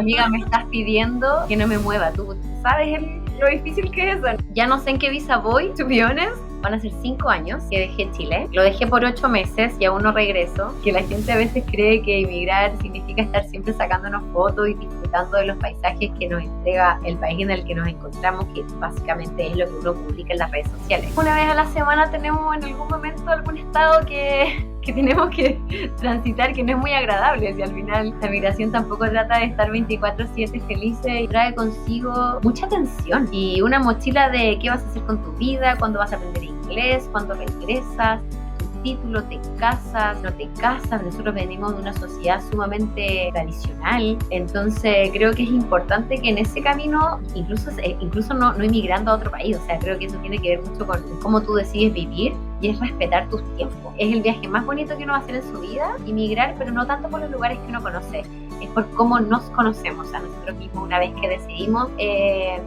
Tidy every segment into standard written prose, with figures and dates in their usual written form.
Amiga, me estás pidiendo que no me mueva. ¿Tú sabes lo difícil que es eso? Ya no sé en qué visa voy, to be honest. Van a ser 5 años que dejé Chile. Lo dejé por 8 meses y aún no regreso. Que la gente a veces cree que emigrar significa estar siempre sacándonos fotos y disfrutando de los paisajes que nos entrega el país en el que nos encontramos, que básicamente es lo que uno publica en las redes sociales. Una vez a la semana tenemos en algún momento algún estado que tenemos que transitar, que no es muy agradable. Si al final la migración tampoco trata de estar 24/7 felices, y trae consigo mucha tensión y una mochila de qué vas a hacer con tu vida, cuándo vas a aprender inglés, cuándo regresas, tu título, te casas, no te casas. Nosotros venimos de una sociedad sumamente tradicional, entonces creo que es importante que en ese camino, incluso no emigrando a otro país, o sea, creo que eso tiene que ver mucho con cómo tú decides vivir y es respetar tus tiempos. Es el viaje más bonito que uno va a hacer en su vida, emigrar, pero no tanto por los lugares que uno conoce, es por cómo nos conocemos a nosotros mismos una vez que decidimos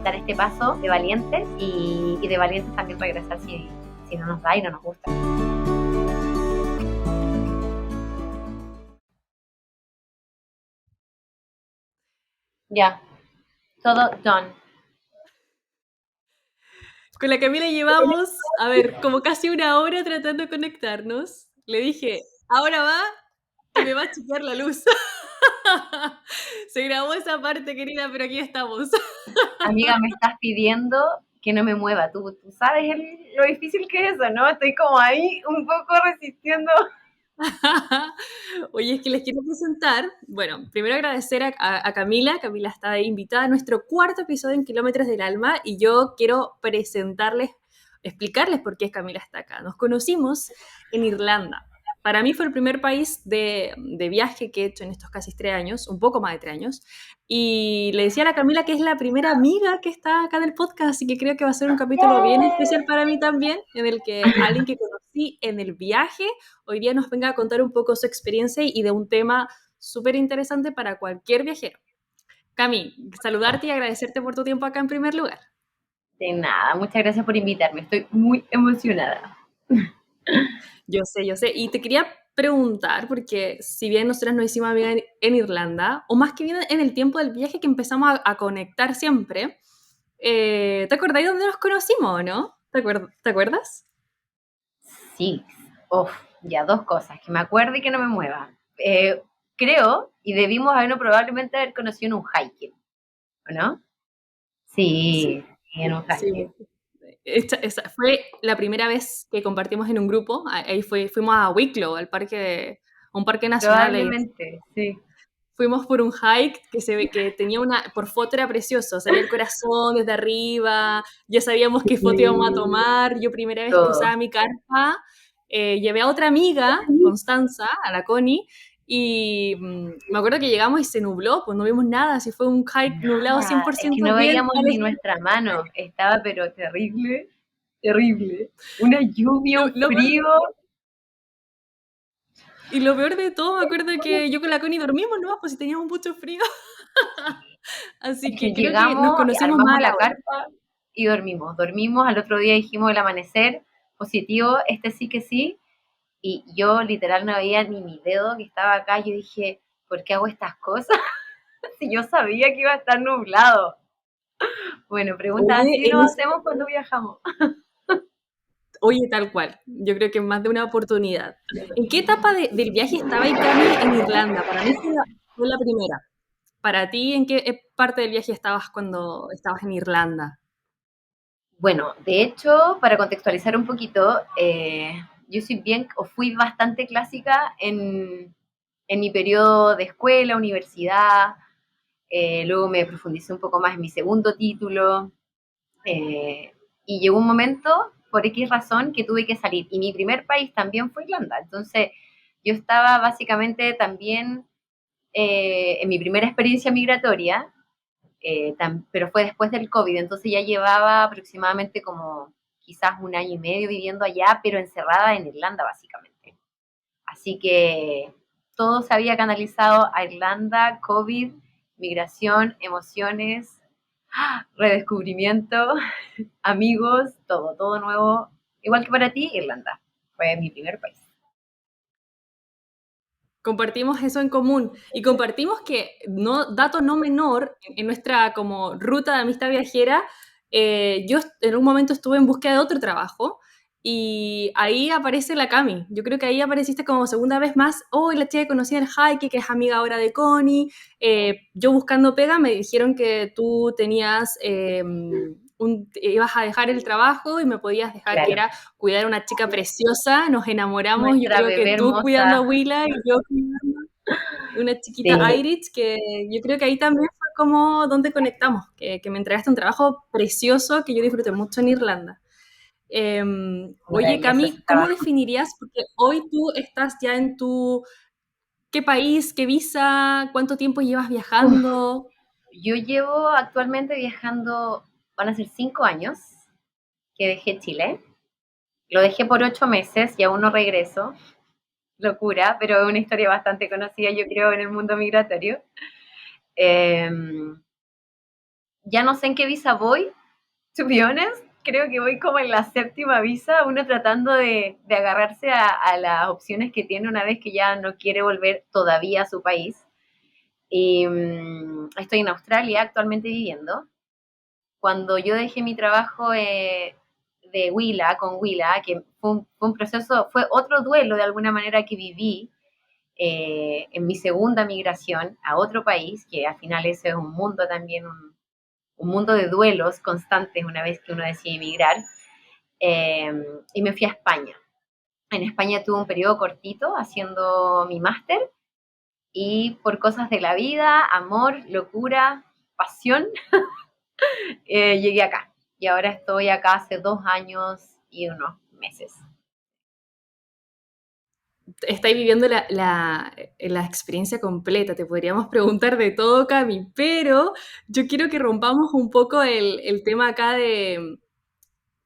dar este paso de valientes y de valientes también regresar si no nos da y no nos gusta. Ya, todo done. Con la Camila llevamos, a ver, como casi una hora tratando de conectarnos. Le dije, ahora va y me va a chupar la luz. Se grabó esa parte, querida, pero aquí estamos. Amiga, me estás pidiendo que no me mueva. Tú sabes lo difícil que es eso, ¿no? Estoy como ahí un poco resistiendo. Oye, es que les quiero presentar, bueno, primero agradecer a Camila. Camila está invitada a nuestro cuarto episodio en Kilómetros del Alma y yo quiero presentarles, explicarles por qué Camila está acá. Nos conocimos en Irlanda. Para mí fue el primer país de viaje que he hecho en estos casi 3 años, un poco más de 3 años, y le decía a la Camila que es la primera amiga que está acá en el podcast, así que creo que va a ser un capítulo bien especial para mí también, en el que alguien que conocí en el viaje hoy día nos venga a contar un poco su experiencia y de un tema súper interesante para cualquier viajero. Cami, saludarte y agradecerte por tu tiempo acá en primer lugar. De nada, muchas gracias por invitarme. Estoy muy emocionada. Yo sé. Y te quería preguntar, porque si bien nosotras nos hicimos amigas en Irlanda, o más que bien en el tiempo del viaje que empezamos a conectar siempre, ¿te acordáis dónde nos conocimos o no? ¿Te acuerdas? Sí, uf, ya dos cosas, que me acuerde y que no me mueva. Creo, y debimos habernos probablemente haber conocido en un hiking, ¿o no? Sí, Sí, en un sí. hiking. Esa fue la primera vez que compartimos en un grupo. Ahí fuimos a Wicklow, un parque nacional ahí. Probablemente, sí. Fuimos por un hike que se ve que tenía por foto era precioso, salía el corazón desde arriba, ya sabíamos qué foto íbamos a Sí, tomar. Yo primera vez que todo. usaba mi carpa, llevé a otra amiga, Constanza, a la Connie, y me acuerdo que llegamos y se nubló, pues no vimos nada, así fue un hike nublado Nada, es que 100% no bien veíamos al ni estilo. nuestra mano, estaba pero terrible, terrible. Una lluvia, Lo, un lo peor frío. Y lo peor de todo, me acuerdo que yo con la Connie dormimos, ¿no? Pues si teníamos mucho frío. Así Es que que creo que nos llegamos, conocimos armamos más a la la hora. carpa y dormimos. Dormimos, al otro día dijimos el amanecer, positivo, este sí que sí. Y yo literal no veía ni mi dedo que estaba acá. Yo dije, ¿por qué hago estas cosas? Si yo sabía que iba a estar nublado. Bueno, preguntas Oye, así nos hacemos cuando viajamos. oye, tal cual. Yo creo que en más de una oportunidad. ¿En qué etapa del viaje estaba Cami en Irlanda? Para mí fue la primera. Para ti, ¿en qué parte del viaje estabas cuando estabas en Irlanda? Bueno, de hecho, para contextualizar un poquito, yo soy bien, o fui bastante clásica en mi periodo de escuela, universidad, luego me profundicé un poco más en mi segundo título, eh, y llegó un momento, por X razón, que tuve que salir, y mi primer país también fue Irlanda, entonces yo estaba básicamente también en mi primera experiencia migratoria, pero fue después del COVID, entonces ya llevaba aproximadamente como quizás un año y medio viviendo allá, pero encerrada en Irlanda básicamente. Así que todo se había canalizado a Irlanda, COVID, migración, emociones, redescubrimiento, amigos, todo nuevo. Igual que para ti, Irlanda. Fue mi primer país. Compartimos eso en común y compartimos que, no, dato no menor, en nuestra como ruta de amistad viajera, yo en un momento estuve en búsqueda de otro trabajo y ahí aparece la Cami. Yo creo que ahí apareciste como segunda vez más. Oh, la chica que conocí en el Hike, que es amiga ahora de Connie. Yo buscando pega me dijeron que tú tenías... ibas a dejar el trabajo y me podías dejar, que Claro, era cuidar a una chica preciosa, nos enamoramos, yo nuestra creo que bebé tú cuidando a hermosa. Willa y yo cuidando una chiquita Sí, Iris, que yo creo que ahí también fue como donde conectamos, que me entregaste un trabajo precioso que yo disfruté mucho en Irlanda. Oye, maravilloso Cami, ese ¿cómo trabajo. definirías? Porque hoy tú estás ya en tu... ¿Qué país? ¿Qué visa? ¿Cuánto tiempo llevas Uf, viajando? yo llevo actualmente viajando, van a ser 5 años que dejé Chile. Lo dejé por 8 meses y aún no regreso. Locura, pero es una historia bastante conocida, yo creo, en el mundo migratorio. Eh, ya no sé en qué visa voy, to be honest. Creo que voy como en la séptima visa, uno tratando de agarrarse a las opciones que tiene una vez que ya no quiere volver todavía a su país. Y estoy en Australia actualmente viviendo. Cuando yo dejé mi trabajo de Willa, con Willa, que fue un proceso, fue otro duelo de alguna manera que viví en mi segunda migración a otro país, que al final ese es un mundo también, un mundo de duelos constantes una vez que uno decide emigrar, eh, y me fui a España. En España tuve un periodo cortito haciendo mi máster y por cosas de la vida, amor, locura, pasión, llegué acá. Y ahora estoy acá hace 2 años y unos meses. Estáis viviendo la experiencia completa, te podríamos preguntar de todo, Cami, pero yo quiero que rompamos un poco el tema acá de,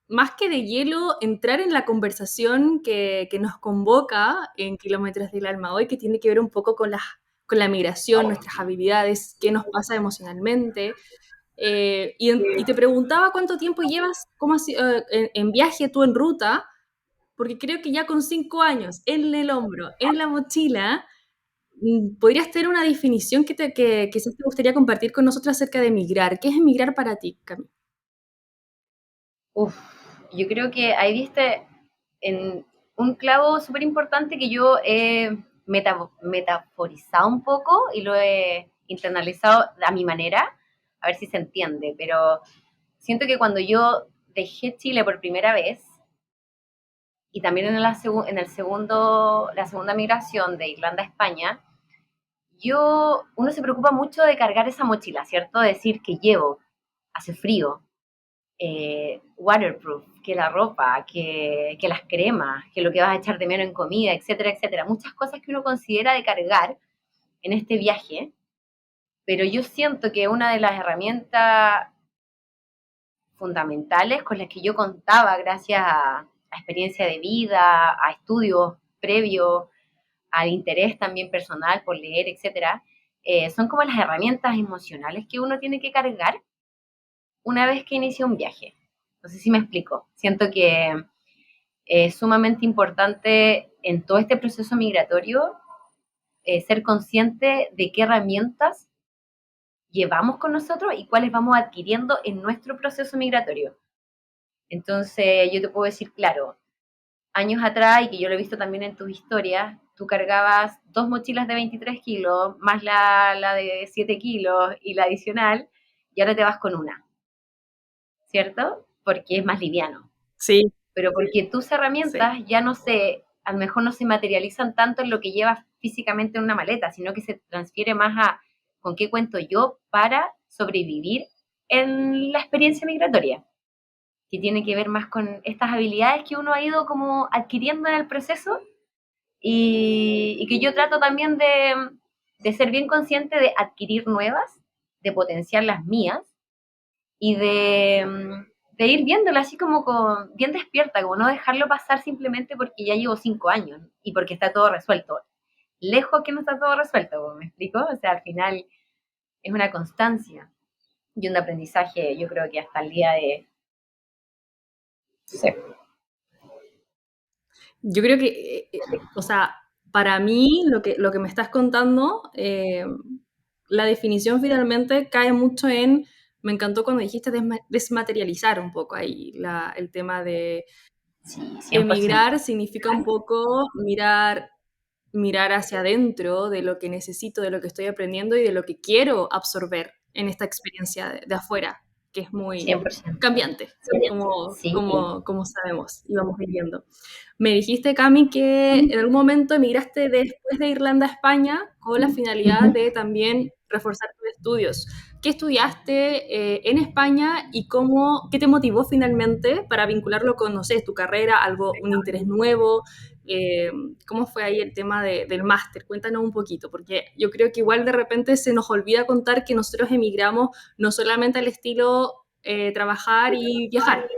más que de hielo, entrar en la conversación que nos convoca en Kilómetros del Alma hoy, que tiene que ver un poco con la migración, nuestras habilidades, qué nos pasa emocionalmente. Y te preguntaba cuánto tiempo llevas en viaje tú en ruta, porque creo que ya con 5 años en el hombro, en la mochila, podrías tener una definición que quizás te gustaría compartir con nosotros acerca de migrar. ¿Qué es emigrar para ti, Cami? Uf, yo creo que ahí viste en un clavo súper importante que yo he metaforizado un poco y lo he internalizado a mi manera, a ver si se entiende, pero siento que cuando yo dejé Chile por primera vez y también en el segundo, la segunda migración de Irlanda a España, uno se preocupa mucho de cargar esa mochila, ¿cierto? De decir que llevo, hace frío, waterproof, que la ropa, que las cremas, que lo que vas a echar de menos en comida, etcétera, etcétera. Muchas cosas que uno considera de cargar en este viaje, pero yo siento que una de las herramientas fundamentales con las que yo contaba gracias a experiencia de vida, a estudios previos, al interés también personal por leer, etcétera, son como las herramientas emocionales que uno tiene que cargar una vez que inicia un viaje. No sé si me explico. Siento que es sumamente importante en todo este proceso migratorio ser consciente de qué herramientas llevamos con nosotros y cuáles vamos adquiriendo en nuestro proceso migratorio. Entonces, yo te puedo decir, claro, años atrás, y que yo lo he visto también en tus historias, tú cargabas 2 mochilas de 23 kilos, más la de 7 kilos y la adicional, y ahora te vas con una, ¿cierto? Porque es más liviano. Sí, Pero porque tus sí. herramientas ya no se, a lo mejor no se materializan tanto en lo que llevas físicamente en una maleta, sino que se transfiere más a con qué cuento yo para sobrevivir en la experiencia migratoria, que tiene que ver más con estas habilidades que uno ha ido como adquiriendo en el proceso y que yo trato también de ser bien consciente de adquirir nuevas, de potenciar las mías y de ir viéndola así como bien despierta, como no dejarlo pasar simplemente porque ya llevo 5 años y porque está todo resuelto. Lejos que no está todo resuelto, ¿me explico? O sea, al final es una constancia y un aprendizaje, yo creo que hasta el día de... Sí. Yo creo que, o sea, Para mí, lo que me estás contando, la definición finalmente cae mucho en, me encantó cuando dijiste desmaterializar un poco ahí el tema de Sí, 100%. emigrar significa un poco mirar hacia adentro de lo que necesito, de lo que estoy aprendiendo y de lo que quiero absorber en esta experiencia de afuera, que es muy 100%. cambiante, como, Sí, como, como sabemos y vamos viviendo. Me dijiste, Cami, que en algún momento emigraste después de Irlanda a España con la finalidad de también reforzar tus estudios. ¿Qué estudiaste en España y qué te motivó finalmente para vincularlo con, no sé, tu carrera, un interés nuevo? Eh, ¿Cómo fue ahí el tema del máster? Cuéntanos un poquito, porque yo creo que igual de repente se nos olvida contar que nosotros emigramos no solamente al estilo trabajar y viajar,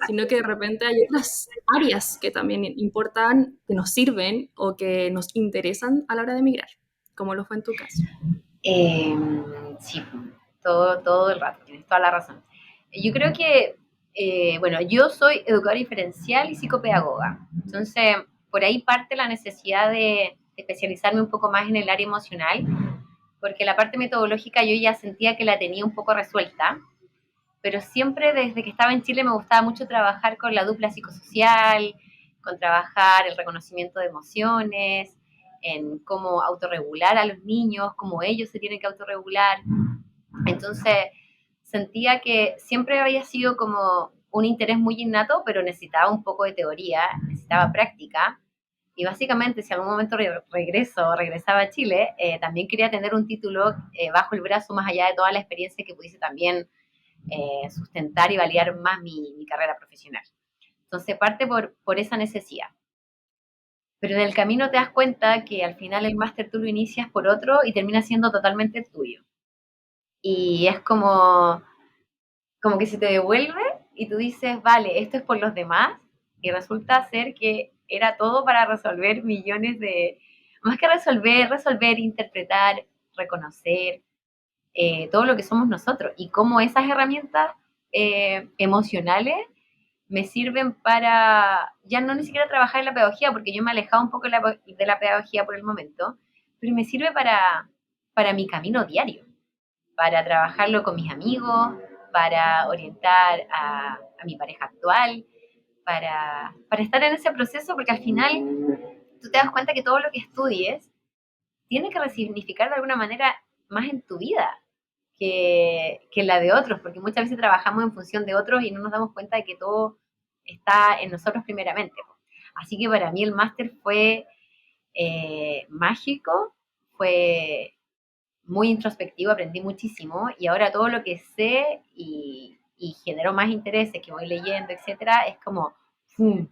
sino que de repente hay otras áreas que también importan, que nos sirven o que nos interesan a la hora de emigrar, como lo fue en tu caso. Eh, sí, todo el rato, tienes toda la razón. Yo creo que, bueno, yo soy educadora diferencial y psicopedagoga, entonces por ahí parte la necesidad de especializarme un poco más en el área emocional, porque la parte metodológica yo ya sentía que la tenía un poco resuelta, pero siempre desde que estaba en Chile me gustaba mucho trabajar con la dupla psicosocial, con trabajar el reconocimiento de emociones, en cómo autorregular a los niños, cómo ellos se tienen que autorregular. Entonces sentía que siempre había sido como un interés muy innato, pero necesitaba un poco de teoría, necesitaba práctica. Y básicamente, si algún momento regresaba a Chile, también quería tener un título bajo el brazo, más allá de toda la experiencia que pudiese también sustentar y validar más mi carrera profesional. Entonces parte por esa necesidad. Pero en el camino te das cuenta que al final el máster tú lo inicias por otro y termina siendo totalmente tuyo. Y es como que se te devuelve y tú dices, vale, esto es por los demás, y resulta ser que era todo para resolver millones de, más que resolver, interpretar, reconocer, todo lo que somos nosotros y cómo esas herramientas emocionales me sirven para ya no ni siquiera trabajar en la pedagogía, porque yo me he alejado un poco de la pedagogía por el momento, pero me sirve para mi camino diario, para trabajarlo con mis amigos, para orientar a mi pareja actual, para estar en ese proceso, porque al final tú te das cuenta que todo lo que estudies tiene que resignificar de alguna manera más en tu vida que la de otros, porque muchas veces trabajamos en función de otros y no nos damos cuenta de que todo está en nosotros primeramente. Así que para mí el máster fue mágico, fue muy introspectivo, aprendí muchísimo y ahora todo lo que sé y generó más intereses que voy leyendo, etcétera, es como, ¡pum!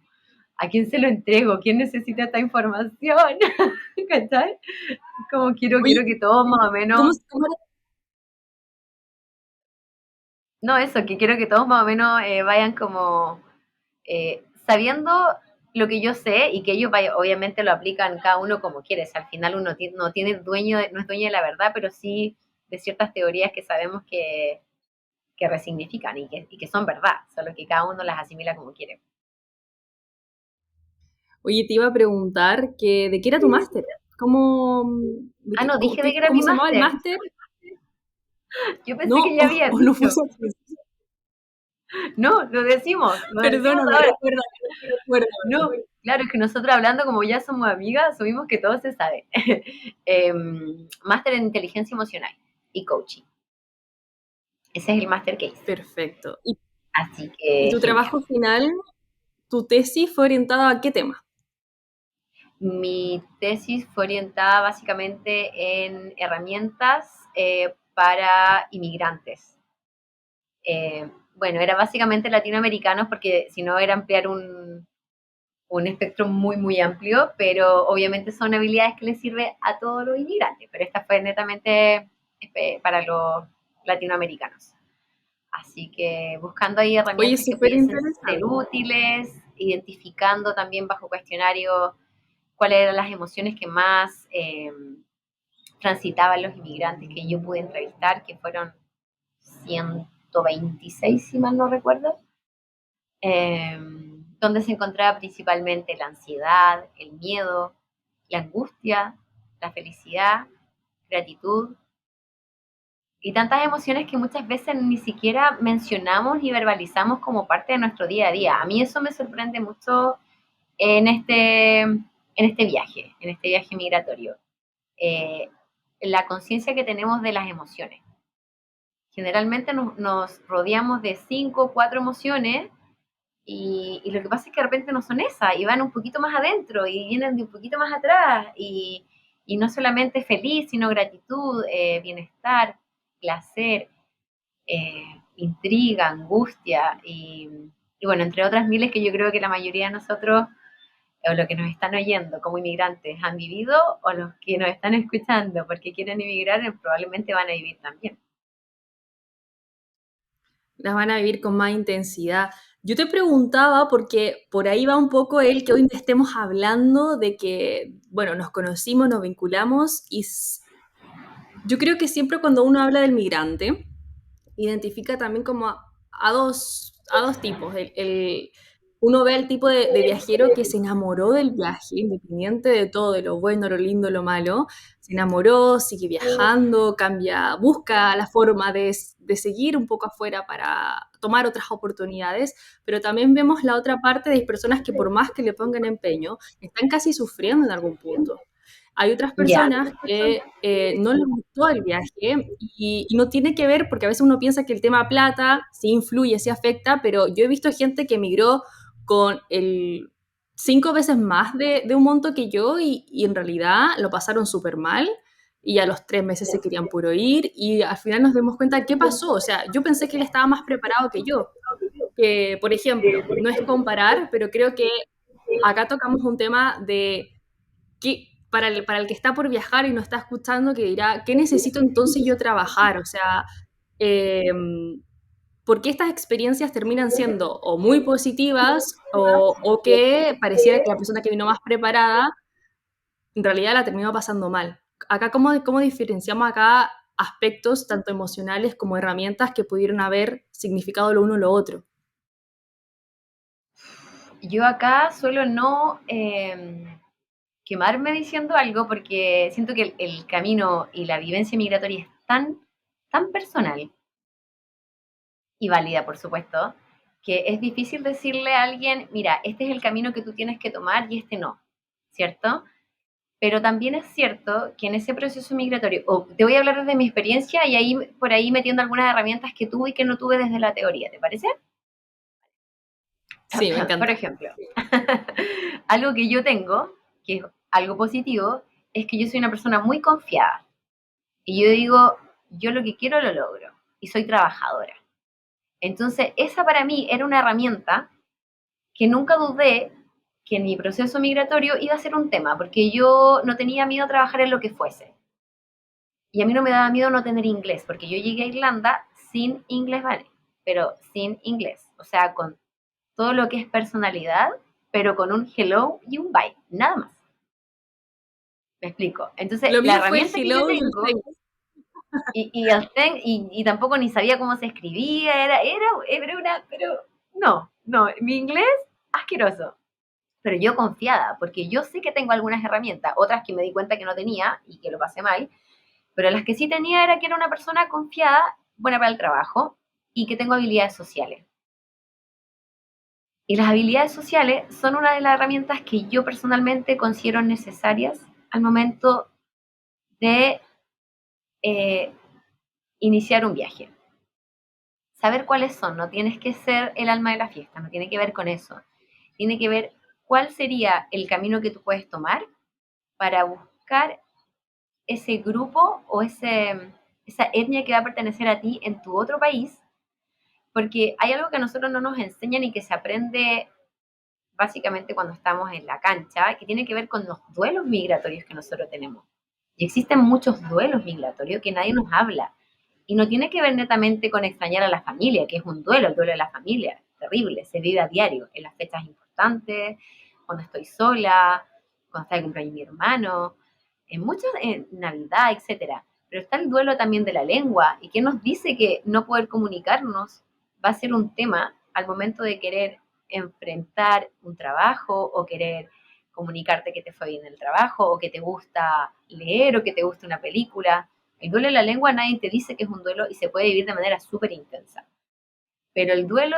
¿A quién se lo entrego? ¿Quién necesita esta información? ¿Cachai? Como Oye, quiero que todos más o ¿cómo, menos, cómo no eso, que quiero que todos más o menos vayan como sabiendo lo que yo sé y que ellos obviamente lo aplican cada uno como quiere. O sea, al final uno no tiene no es dueño de la verdad, pero sí de ciertas teorías que sabemos que resignifican y que son verdad, solo que cada uno las asimila como quiere. Oye, te iba a preguntar que de qué era tu máster. ¿Cómo, Ah, no, dije de que era cómo mi se llamaba el máster. máster? Yo pensé No, que ya había o no fue dicho. eso. No, lo decimos Perdóname, ahora. recuérdame. No, claro, es que nosotros hablando como ya somos amigas, asumimos que todo se sabe. Máster en inteligencia emocional y coaching. Ese es el máster que hice. Perfecto. Así Y que tu genial. trabajo final, tu tesis fue orientada a qué tema? Mi tesis fue orientada básicamente en herramientas para inmigrantes. Bueno, era básicamente latinoamericanos porque si no era ampliar un espectro muy, muy amplio, pero obviamente son habilidades que les sirve a todos los inmigrantes, pero esta fue netamente para los latinoamericanos. Así que buscando ahí Oye, herramientas que súper pudiesen ser interesante. útiles, identificando también bajo cuestionario cuáles eran las emociones que más transitaban los inmigrantes que yo pude entrevistar, que fueron 126, si mal no recuerdo, donde se encontraba principalmente la ansiedad, el miedo, la angustia, la felicidad, gratitud y tantas emociones que muchas veces ni siquiera mencionamos y verbalizamos como parte de nuestro día a día. A mí eso me sorprende mucho en este viaje migratorio. Eh, la conciencia que tenemos de las emociones. Generalmente nos rodeamos de 5 o 4 emociones y lo que pasa es que de repente no son esas y van un poquito más adentro y vienen de un poquito más atrás y no solamente feliz, sino gratitud, bienestar, placer, intriga, angustia y bueno, entre otras miles que yo creo que la mayoría de nosotros o los que nos están oyendo como inmigrantes han vivido o los que nos están escuchando porque quieren emigrar probablemente van a vivir también. Las van a vivir con más intensidad. Yo te preguntaba, porque por ahí va un poco el que hoy estemos hablando de que, bueno, nos conocimos, nos vinculamos y yo creo que siempre cuando uno habla del migrante, identifica también como a dos tipos. Uno ve el tipo de viajero que se enamoró del viaje, independiente de todo, de lo bueno, lo lindo, lo malo. Se enamoró, sigue viajando, cambia, busca la forma de seguir un poco afuera para tomar otras oportunidades, pero también vemos la otra parte de personas que por más que le pongan empeño, están casi sufriendo en algún punto. Hay otras Ya, personas que no les gustó el viaje y no tiene que ver, porque a veces uno piensa que el tema plata sí influye, sí afecta, pero yo he visto gente que emigró con el 5 veces más de un monto que yo y en realidad lo pasaron súper mal y a los 3 meses se querían puro ir y al final nos dimos cuenta qué pasó. O sea, yo pensé que él estaba más preparado que yo. Que, por ejemplo, no es comparar, pero creo que acá tocamos un tema de para el que está por viajar y no está escuchando, que dirá, ¿qué necesito entonces yo trabajar? O sea, eh, ¿por qué estas experiencias terminan siendo o muy positivas o que pareciera que la persona que vino más preparada en realidad la terminó pasando mal? Acá, ¿cómo diferenciamos acá aspectos tanto emocionales como herramientas que pudieron haber significado lo uno o lo otro? yo acá suelo no quemarme diciendo algo porque siento que el camino y la vivencia migratoria es tan personal y válida, por supuesto, que es difícil decirle a alguien, mira, este es el camino que tú tienes que tomar y este no, ¿cierto? Pero también es cierto que en ese proceso migratorio, o te voy a hablar desde mi experiencia y ahí por ahí metiendo algunas herramientas que tuve y que no tuve desde la teoría, ¿te parece? Sí, me Por encanta. ejemplo, algo que yo tengo, que es algo positivo, es que yo soy una persona muy confiada. Y yo digo, yo lo que quiero lo logro. Y soy trabajadora. Entonces, esa para mí era una herramienta que nunca dudé que en mi proceso migratorio iba a ser un tema, porque yo no tenía miedo a trabajar en lo que fuese. Y a mí no me daba miedo no tener inglés, porque yo llegué a Irlanda sin inglés, ¿vale? Pero sin inglés. O sea, con todo lo que es personalidad, pero con un hello y un bye, nada más. Me explico. Entonces, Lo la mío fue el herramienta que yo hello y el tengo, thanks. y tampoco ni sabía cómo se escribía, era una, pero no, mi inglés asqueroso. Pero yo confiada, porque yo sé que tengo algunas herramientas, otras que me di cuenta que no tenía y que lo pasé mal, pero las que sí tenía era que era una persona confiada, buena para el trabajo y que tengo habilidades sociales. Y las habilidades sociales son una de las herramientas que yo personalmente considero necesarias al momento de eh, iniciar un viaje. Saber cuáles son, no tienes que ser el alma de la fiesta, no tiene que ver con eso. Tiene que ver cuál sería el camino que tú puedes tomar para buscar ese grupo o esa etnia que va a pertenecer a ti en tu otro país, porque hay algo que a nosotros no nos enseñan y que se aprende básicamente cuando estamos en la cancha, que tiene que ver con los duelos migratorios que nosotros tenemos. Y existen muchos duelos migratorios que nadie nos habla. Y no tiene que ver netamente con extrañar a la familia, que es un duelo, el duelo de la familia, terrible, se vive a diario, en las fechas importantes, cuando estoy sola, cuando está el cumpleaños de mi hermano, en Navidad, etcétera. Pero está el duelo también de la lengua, y que nos dice que no poder comunicarnos va a ser un tema al momento de querer enfrentar un trabajo o querer comunicarte que te fue bien en el trabajo, o que te gusta leer, o que te gusta una película. El duelo de la lengua nadie te dice que es un duelo y se puede vivir de manera súper intensa. Pero el duelo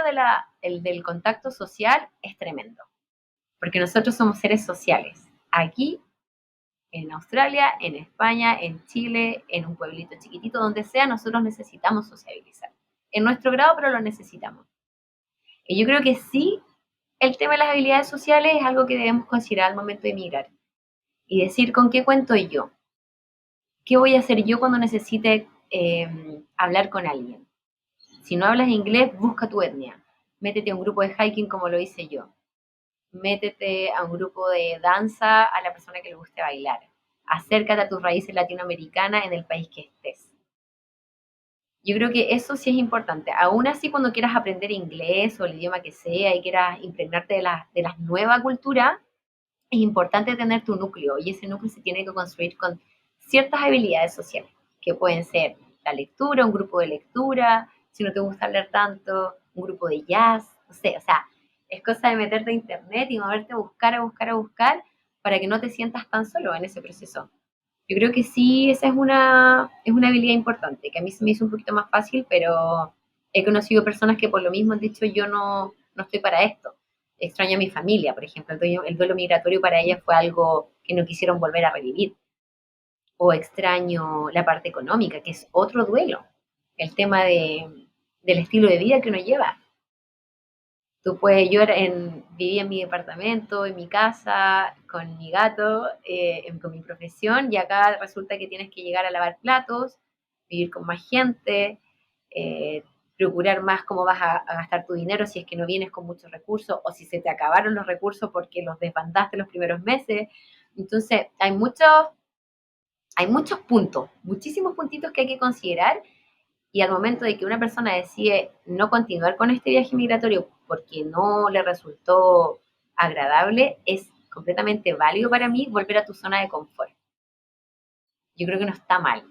el del contacto social es tremendo, porque nosotros somos seres sociales. Aquí, en Australia, en España, en Chile, en un pueblito chiquitito, donde sea, nosotros necesitamos sociabilizar. En nuestro grado, pero lo necesitamos. Y yo creo que sí, el tema de las habilidades sociales es algo que debemos considerar al momento de emigrar. Y decir, ¿con qué cuento yo? ¿Qué voy a hacer yo cuando necesite hablar con alguien? Si no hablas inglés, busca tu etnia. Métete a un grupo de hiking como lo hice yo. Métete a un grupo de danza a la persona que le guste bailar. Acércate a tus raíces latinoamericanas en el país que estés. Yo creo que eso sí es importante. Aún así, cuando quieras aprender inglés o el idioma que sea y quieras impregnarte de la nueva cultura, es importante tener tu núcleo y ese núcleo se tiene que construir con ciertas habilidades sociales, que pueden ser la lectura, un grupo de lectura, si no te gusta leer tanto, un grupo de jazz, no sé, o sea, es cosa de meterte a internet y moverte a buscar, a buscar, a buscar, para que no te sientas tan solo en ese proceso. Yo creo que sí, esa es una habilidad importante, que a mí se me hizo un poquito más fácil, pero he conocido personas que por lo mismo han dicho yo no estoy para esto. Extraño a mi familia, por ejemplo, el duelo migratorio para ellas fue algo que no quisieron volver a revivir. O extraño la parte económica, que es otro duelo, el tema del estilo de vida que uno lleva. Tú puedes, vivía en mi departamento, en mi casa, con mi gato, con mi profesión, y acá resulta que tienes que llegar a lavar platos, vivir con más gente, eh, procurar más cómo vas a gastar tu dinero si es que no vienes con muchos recursos o si se te acabaron los recursos porque los desbandaste los primeros meses. Entonces, hay muchos puntos, muchísimos puntitos que hay que considerar y al momento de que una persona decide no continuar con este viaje migratorio porque no le resultó agradable, es completamente válido para mí volver a tu zona de confort. Yo creo que no está mal,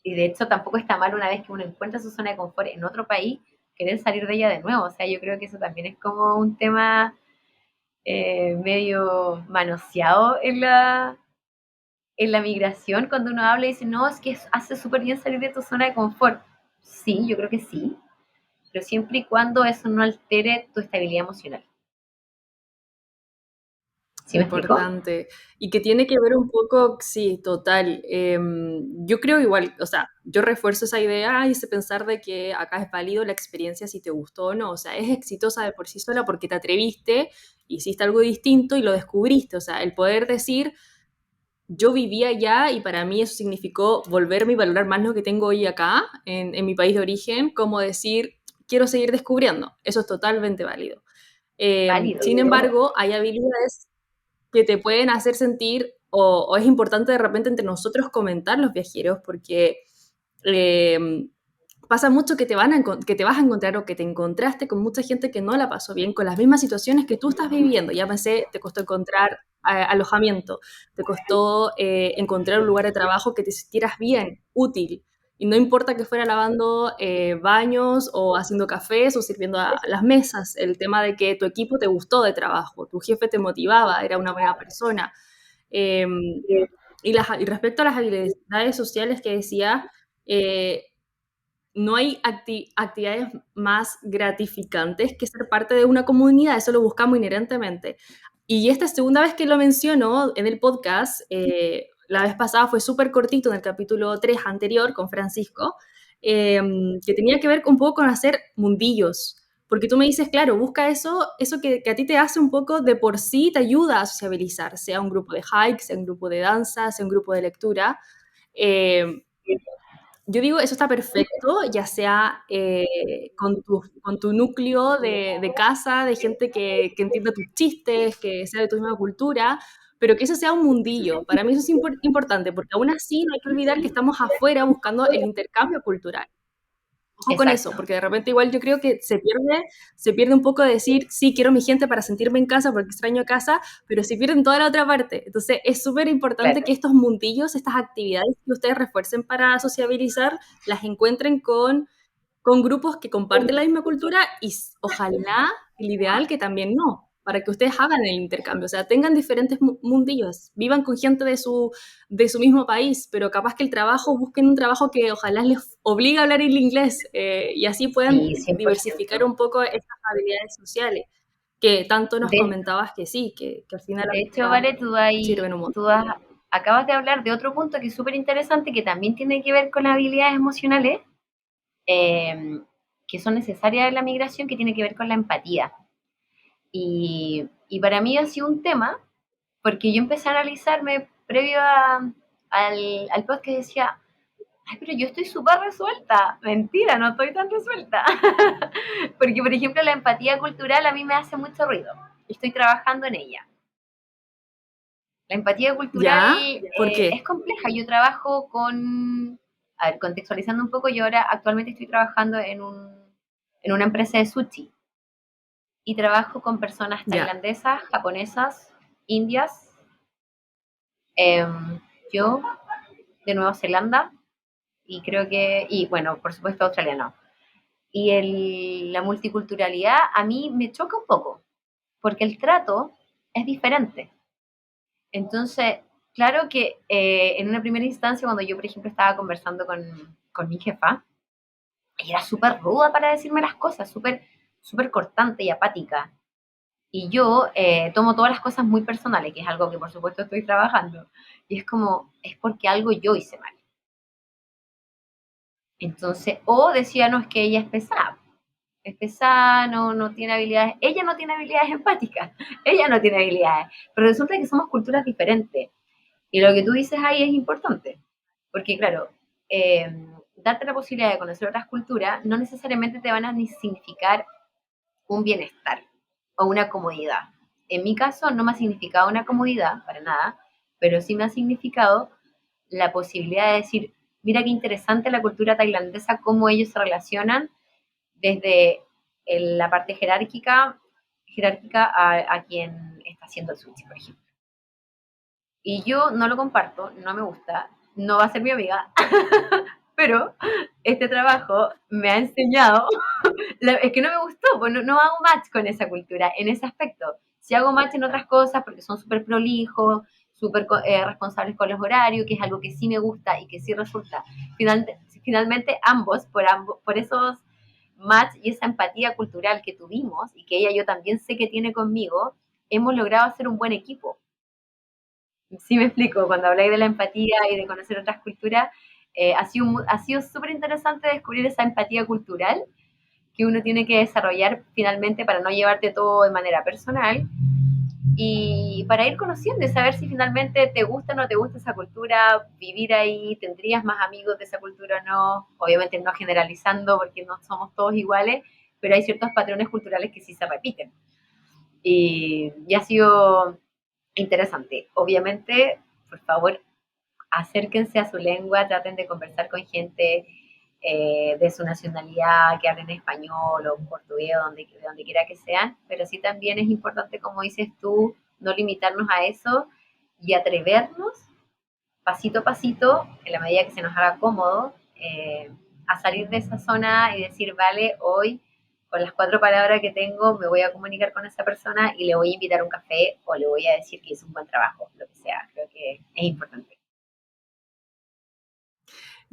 y de hecho tampoco está mal una vez que uno encuentra su zona de confort en otro país, querer salir de ella de nuevo. O sea, yo creo que eso también es como un tema medio manoseado en la migración, cuando uno habla y dice, no, es que hace súper bien salir de tu zona de confort. Sí, yo creo que sí, pero siempre y cuando eso no altere tu estabilidad emocional. ¿Sí me explico? Importante. Y que tiene que ver un poco, sí, total. Yo creo igual, o sea, yo refuerzo esa idea y ese pensar de que acá es válido la experiencia si te gustó o no. O sea, es exitosa de por sí sola porque te atreviste, hiciste algo distinto y lo descubriste. O sea, el poder decir, yo vivía allá y para mí eso significó volverme y valorar más lo que tengo hoy acá, en mi país de origen, como decir, quiero seguir descubriendo. Eso es totalmente válido. Válido, Sin yo, embargo, hay habilidades que te pueden hacer sentir, o es importante de repente entre nosotros comentar los viajeros, porque eh, pasa mucho que que te vas a encontrar o que te encontraste con mucha gente que no la pasó bien, con las mismas situaciones que tú estás viviendo. Ya pensé, te costó encontrar alojamiento, te costó encontrar un lugar de trabajo que te sintieras bien, útil. Y no importa que fuera lavando baños o haciendo cafés o sirviendo a las mesas, el tema de que tu equipo te gustó de trabajo, tu jefe te motivaba, era una buena persona. Eh, y respecto a las habilidades sociales que decía, eh, no hay actividades más gratificantes que ser parte de una comunidad, eso lo buscamos inherentemente. Y esta segunda vez que lo menciono en el podcast, la vez pasada fue súper cortito en el capítulo 3 anterior con Francisco, eh, que tenía que ver un poco con hacer mundillos. Porque tú me dices, claro, busca eso que a ti te hace un poco de por sí, te ayuda a sociabilizar, sea un grupo de hike, sea un grupo de danza, sea un grupo de lectura. Eh, yo digo, eso está perfecto, ya sea con tu núcleo de casa, de gente que entienda tus chistes, que sea de tu misma cultura, pero que eso sea un mundillo. Para mí eso es importante, porque aún así no hay que olvidar que estamos afuera buscando el intercambio cultural. Ojo con eso, exacto, porque de repente igual yo creo que se pierde un poco de decir, sí, quiero mi gente para sentirme en casa porque extraño casa, pero se pierden toda la otra parte. Entonces es súper importante claro. que estos mundillos, estas actividades que ustedes refuercen para sociabilizar, las encuentren con grupos que comparten la misma cultura y ojalá, el ideal, que también no. para que ustedes hagan el intercambio, o sea, tengan diferentes mundillos, vivan con gente de su mismo país, pero capaz que el trabajo, busquen un trabajo que ojalá les obligue a hablar el inglés y así puedan Sí, diversificar 100%. un poco estas habilidades sociales, que tanto nos De, comentabas que sí, que al final de hecho, Vale, sirven un montón. acabas de hablar de otro punto que es súper interesante, que también tiene que ver con las habilidades emocionales, eh, que son necesarias en la migración, que tiene que ver con la empatía. Y para mí ha sido un tema, porque yo empecé a analizarme previo al podcast que decía, ay, pero yo estoy súper resuelta. Mentira, no estoy tan resuelta. Porque, por ejemplo, la empatía cultural a mí me hace mucho ruido. Estoy trabajando en ella. La empatía cultural ¿Ya? ¿Por es qué? compleja. Yo trabajo con, a ver, contextualizando un poco, yo ahora actualmente estoy trabajando en una empresa de sushi y trabajo con personas Ya, tailandesas, japonesas, indias, eh, yo de Nueva Zelanda y creo que, y bueno, por supuesto australiano. Y la multiculturalidad a mí me choca un poco, porque el trato es diferente. Entonces, claro que en una primera instancia, cuando yo, por ejemplo, estaba conversando con mi jefa, ella era súper ruda para decirme las cosas, súper cortante y apática. Y yo tomo todas las cosas muy personales, que es algo que por supuesto estoy trabajando. Y es como, es porque algo yo hice mal. Entonces, o decía, no, es que ella es pesada, no tiene habilidades, ella no tiene habilidades empáticas, ella no tiene habilidades, pero resulta que somos culturas diferentes. Y lo que tú dices ahí es importante, porque claro, eh, darte la posibilidad de conocer otras culturas no necesariamente te van a ni significar un bienestar o una comodidad. En mi caso no me ha significado una comodidad, para nada, pero sí me ha significado la posibilidad de decir, mira qué interesante la cultura tailandesa, cómo ellos se relacionan desde la parte jerárquica a quien está haciendo el sushi, por ejemplo. Y yo no lo comparto, no me gusta, no va a ser mi amiga, pero este trabajo me ha enseñado, es que no me gustó, pues no hago match con esa cultura en ese aspecto. Si hago match en otras cosas, porque son súper prolijos, súper responsables con los horarios, que es algo que sí me gusta y que sí resulta. Finalmente ambos, por esos match y esa empatía cultural que tuvimos y que ella yo también sé que tiene conmigo, hemos logrado hacer un buen equipo. Sí me explico, cuando habláis de la empatía y de conocer otras culturas, ha sido súper interesante descubrir esa empatía cultural que uno tiene que desarrollar finalmente para no llevarte todo de manera personal y para ir conociendo y saber si finalmente te gusta o no te gusta esa cultura, vivir ahí, tendrías más amigos de esa cultura o no, obviamente no generalizando porque no somos todos iguales, pero hay ciertos patrones culturales que sí se repiten. Y ha sido interesante. Obviamente, por favor, acérquense a su lengua, traten de conversar con gente de su nacionalidad, que hablen español o portugués, de donde quiera que sean, pero sí también es importante, como dices tú, no limitarnos a eso y atrevernos pasito a pasito, en la medida que se nos haga cómodo, a salir de esa zona y decir, vale, hoy con las 4 palabras que tengo me voy a comunicar con esa persona y le voy a invitar a un café o le voy a decir que hizo un buen trabajo, lo que sea, creo que es importante.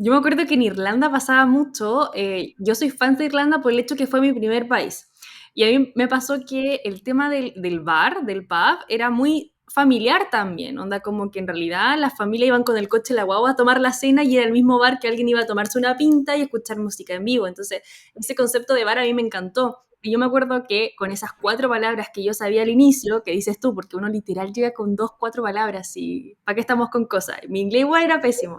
yo me acuerdo que en Irlanda pasaba mucho, yo soy fan de Irlanda por el hecho que fue mi primer país. Y a mí me pasó que el tema del bar, del pub, era muy familiar también, onda como que en realidad las familias iban con el coche la guagua a tomar la cena y era el mismo bar que alguien iba a tomarse una pinta y escuchar música en vivo. Entonces, ese concepto de bar a mí me encantó. Y yo me acuerdo que con esas 4 palabras que yo sabía al inicio, que dices tú, porque uno literal llega con 2, 4 palabras y ¿para qué estamos con cosas? Mi inglés igual era pésimo.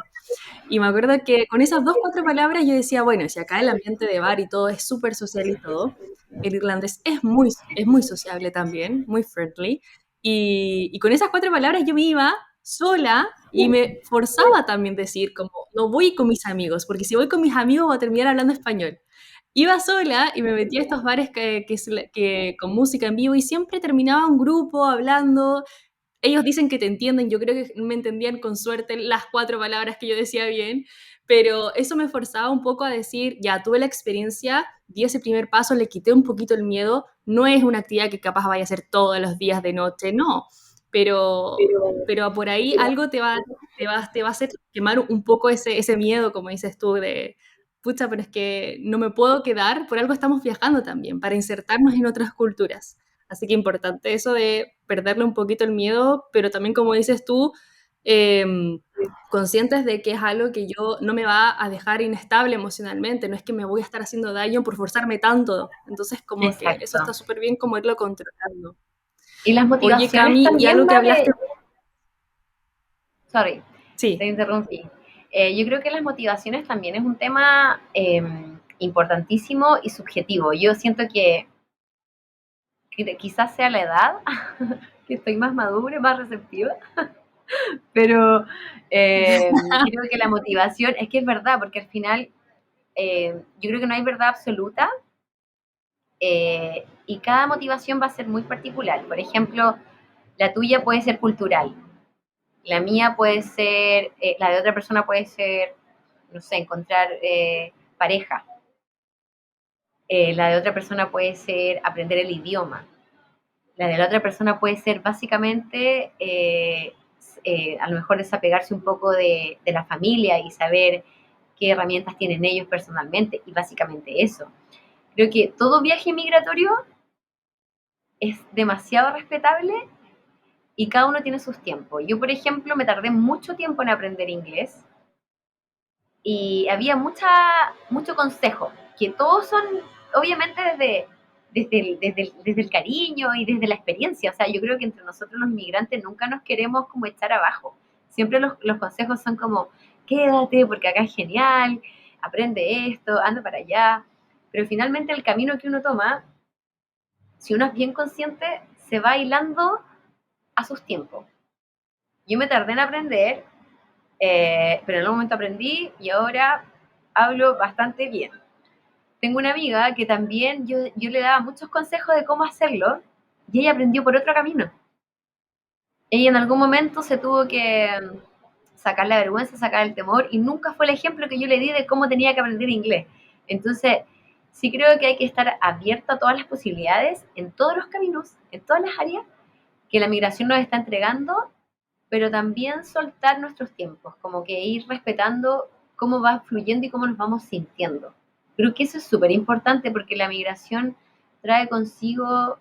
Y me acuerdo que con esas 2, 4 palabras yo decía, bueno, si acá el ambiente de bar y todo es súper social y todo, el irlandés es muy sociable también, muy friendly. Y con esas 4 palabras yo me iba sola y me forzaba también decir como, no voy con mis amigos, porque si voy con mis amigos voy a terminar hablando español. Iba sola y me metía a estos bares con música en vivo y siempre terminaba un grupo hablando, ellos dicen que te entienden, yo creo que me entendían con suerte las 4 palabras que yo decía bien, pero eso me forzaba un poco a decir, ya tuve la experiencia, di ese primer paso, le quité un poquito el miedo, no es una actividad que capaz vaya a hacer todos los días de noche, no, pero por ahí algo te va a hacer quemar un poco ese miedo, como dices tú, de, pucha, pero es que no me puedo quedar, por algo estamos viajando también, para insertarnos en otras culturas. Así que importante eso de perderle un poquito el miedo, pero también, como dices tú, conscientes de que es algo que yo no me va a dejar inestable emocionalmente, no es que me voy a estar haciendo daño por forzarme tanto. Entonces, como que eso Exacto. está súper bien como irlo controlando. Y las Oye, motivaciones Cami, y también, algo que hablaste, vale. Sorry, te sí, interrumpí. Yo creo que las motivaciones también es un tema importantísimo y subjetivo. Yo siento que quizás sea la edad, que estoy más madura, más receptiva, pero creo que la motivación es que es verdad, porque al final yo creo que no hay verdad absoluta y cada motivación va a ser muy particular. Por ejemplo, la tuya puede ser cultural, la mía puede ser, la de otra persona puede ser, no sé, encontrar pareja. La de otra persona puede ser aprender el idioma. La de la otra persona puede ser básicamente, a lo mejor desapegarse un poco de la familia y saber qué herramientas tienen ellos personalmente y básicamente eso. Creo que todo viaje migratorio es demasiado respetable y cada uno tiene sus tiempos. Yo, por ejemplo, me tardé mucho tiempo en aprender inglés y había mucho consejo, que todos son, obviamente, desde el cariño y desde la experiencia. O sea, yo creo que entre nosotros los inmigrantes nunca nos queremos como echar abajo. Siempre los consejos son como, quédate porque acá es genial, aprende esto, anda para allá. Pero finalmente el camino que uno toma, si uno es bien consciente, se va hilando a sus tiempos. Yo me tardé en aprender, pero en algún momento aprendí y ahora hablo bastante bien. Tengo una amiga que también yo le daba muchos consejos de cómo hacerlo y ella aprendió por otro camino. Ella en algún momento se tuvo que sacar la vergüenza, sacar el temor y nunca fue el ejemplo que yo le di de cómo tenía que aprender inglés. Entonces, sí creo que hay que estar abierto a todas las posibilidades, en todos los caminos, en todas las áreas que la migración nos está entregando, pero también soltar nuestros tiempos, como que ir respetando cómo va fluyendo y cómo nos vamos sintiendo. Creo que eso es súper importante porque la migración trae consigo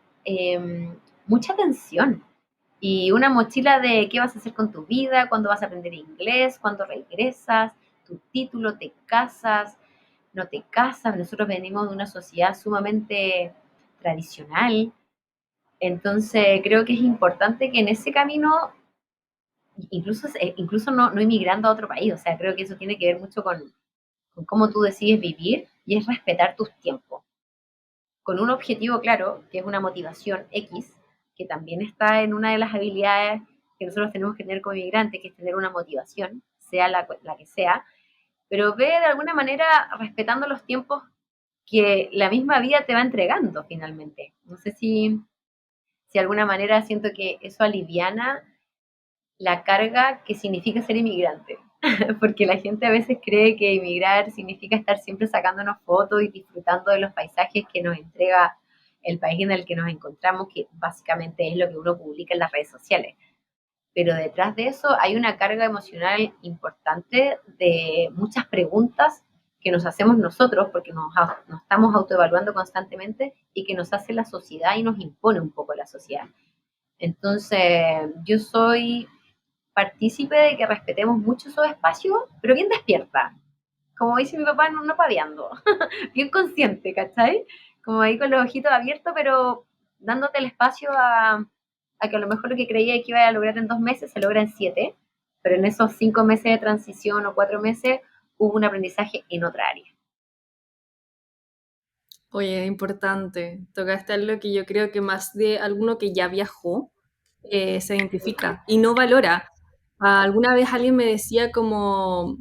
mucha tensión y una mochila de qué vas a hacer con tu vida, cuándo vas a aprender inglés, cuándo regresas, tu título, te casas, no te casas. Nosotros venimos de una sociedad sumamente tradicional, entonces creo que es importante que en ese camino incluso no inmigrando a otro país, o sea, creo que eso tiene que ver mucho con cómo tú decides vivir y es respetar tus tiempos, con un objetivo claro, que es una motivación X, que también está en una de las habilidades que nosotros tenemos que tener como inmigrantes, que es tener una motivación, sea la que sea, pero ve de alguna manera respetando los tiempos que la misma vida te va entregando finalmente. No sé si de alguna manera siento que eso aliviana la carga que significa ser inmigrante, porque la gente a veces cree que emigrar significa estar siempre sacándonos fotos y disfrutando de los paisajes que nos entrega el país en el que nos encontramos, que básicamente es lo que uno publica en las redes sociales. Pero detrás de eso hay una carga emocional importante de muchas preguntas que nos hacemos nosotros, porque nos estamos autoevaluando constantemente y que nos hace la sociedad y nos impone un poco la sociedad. Entonces, yo soy partícipe de que respetemos mucho esos espacios, pero bien despierta. Como dice mi papá, no paviando. Bien consciente, ¿cachai? Como ahí con los ojitos abiertos, pero dándote el espacio a que a lo mejor lo que creía que iba a lograr en 2 meses se logra en 7, pero en esos 5 meses de transición o 4 meses hubo un aprendizaje en otra área. oye, importante. Tocaste algo que yo creo que más de alguno que ya viajó se identifica y no valora. Alguna vez alguien me decía como,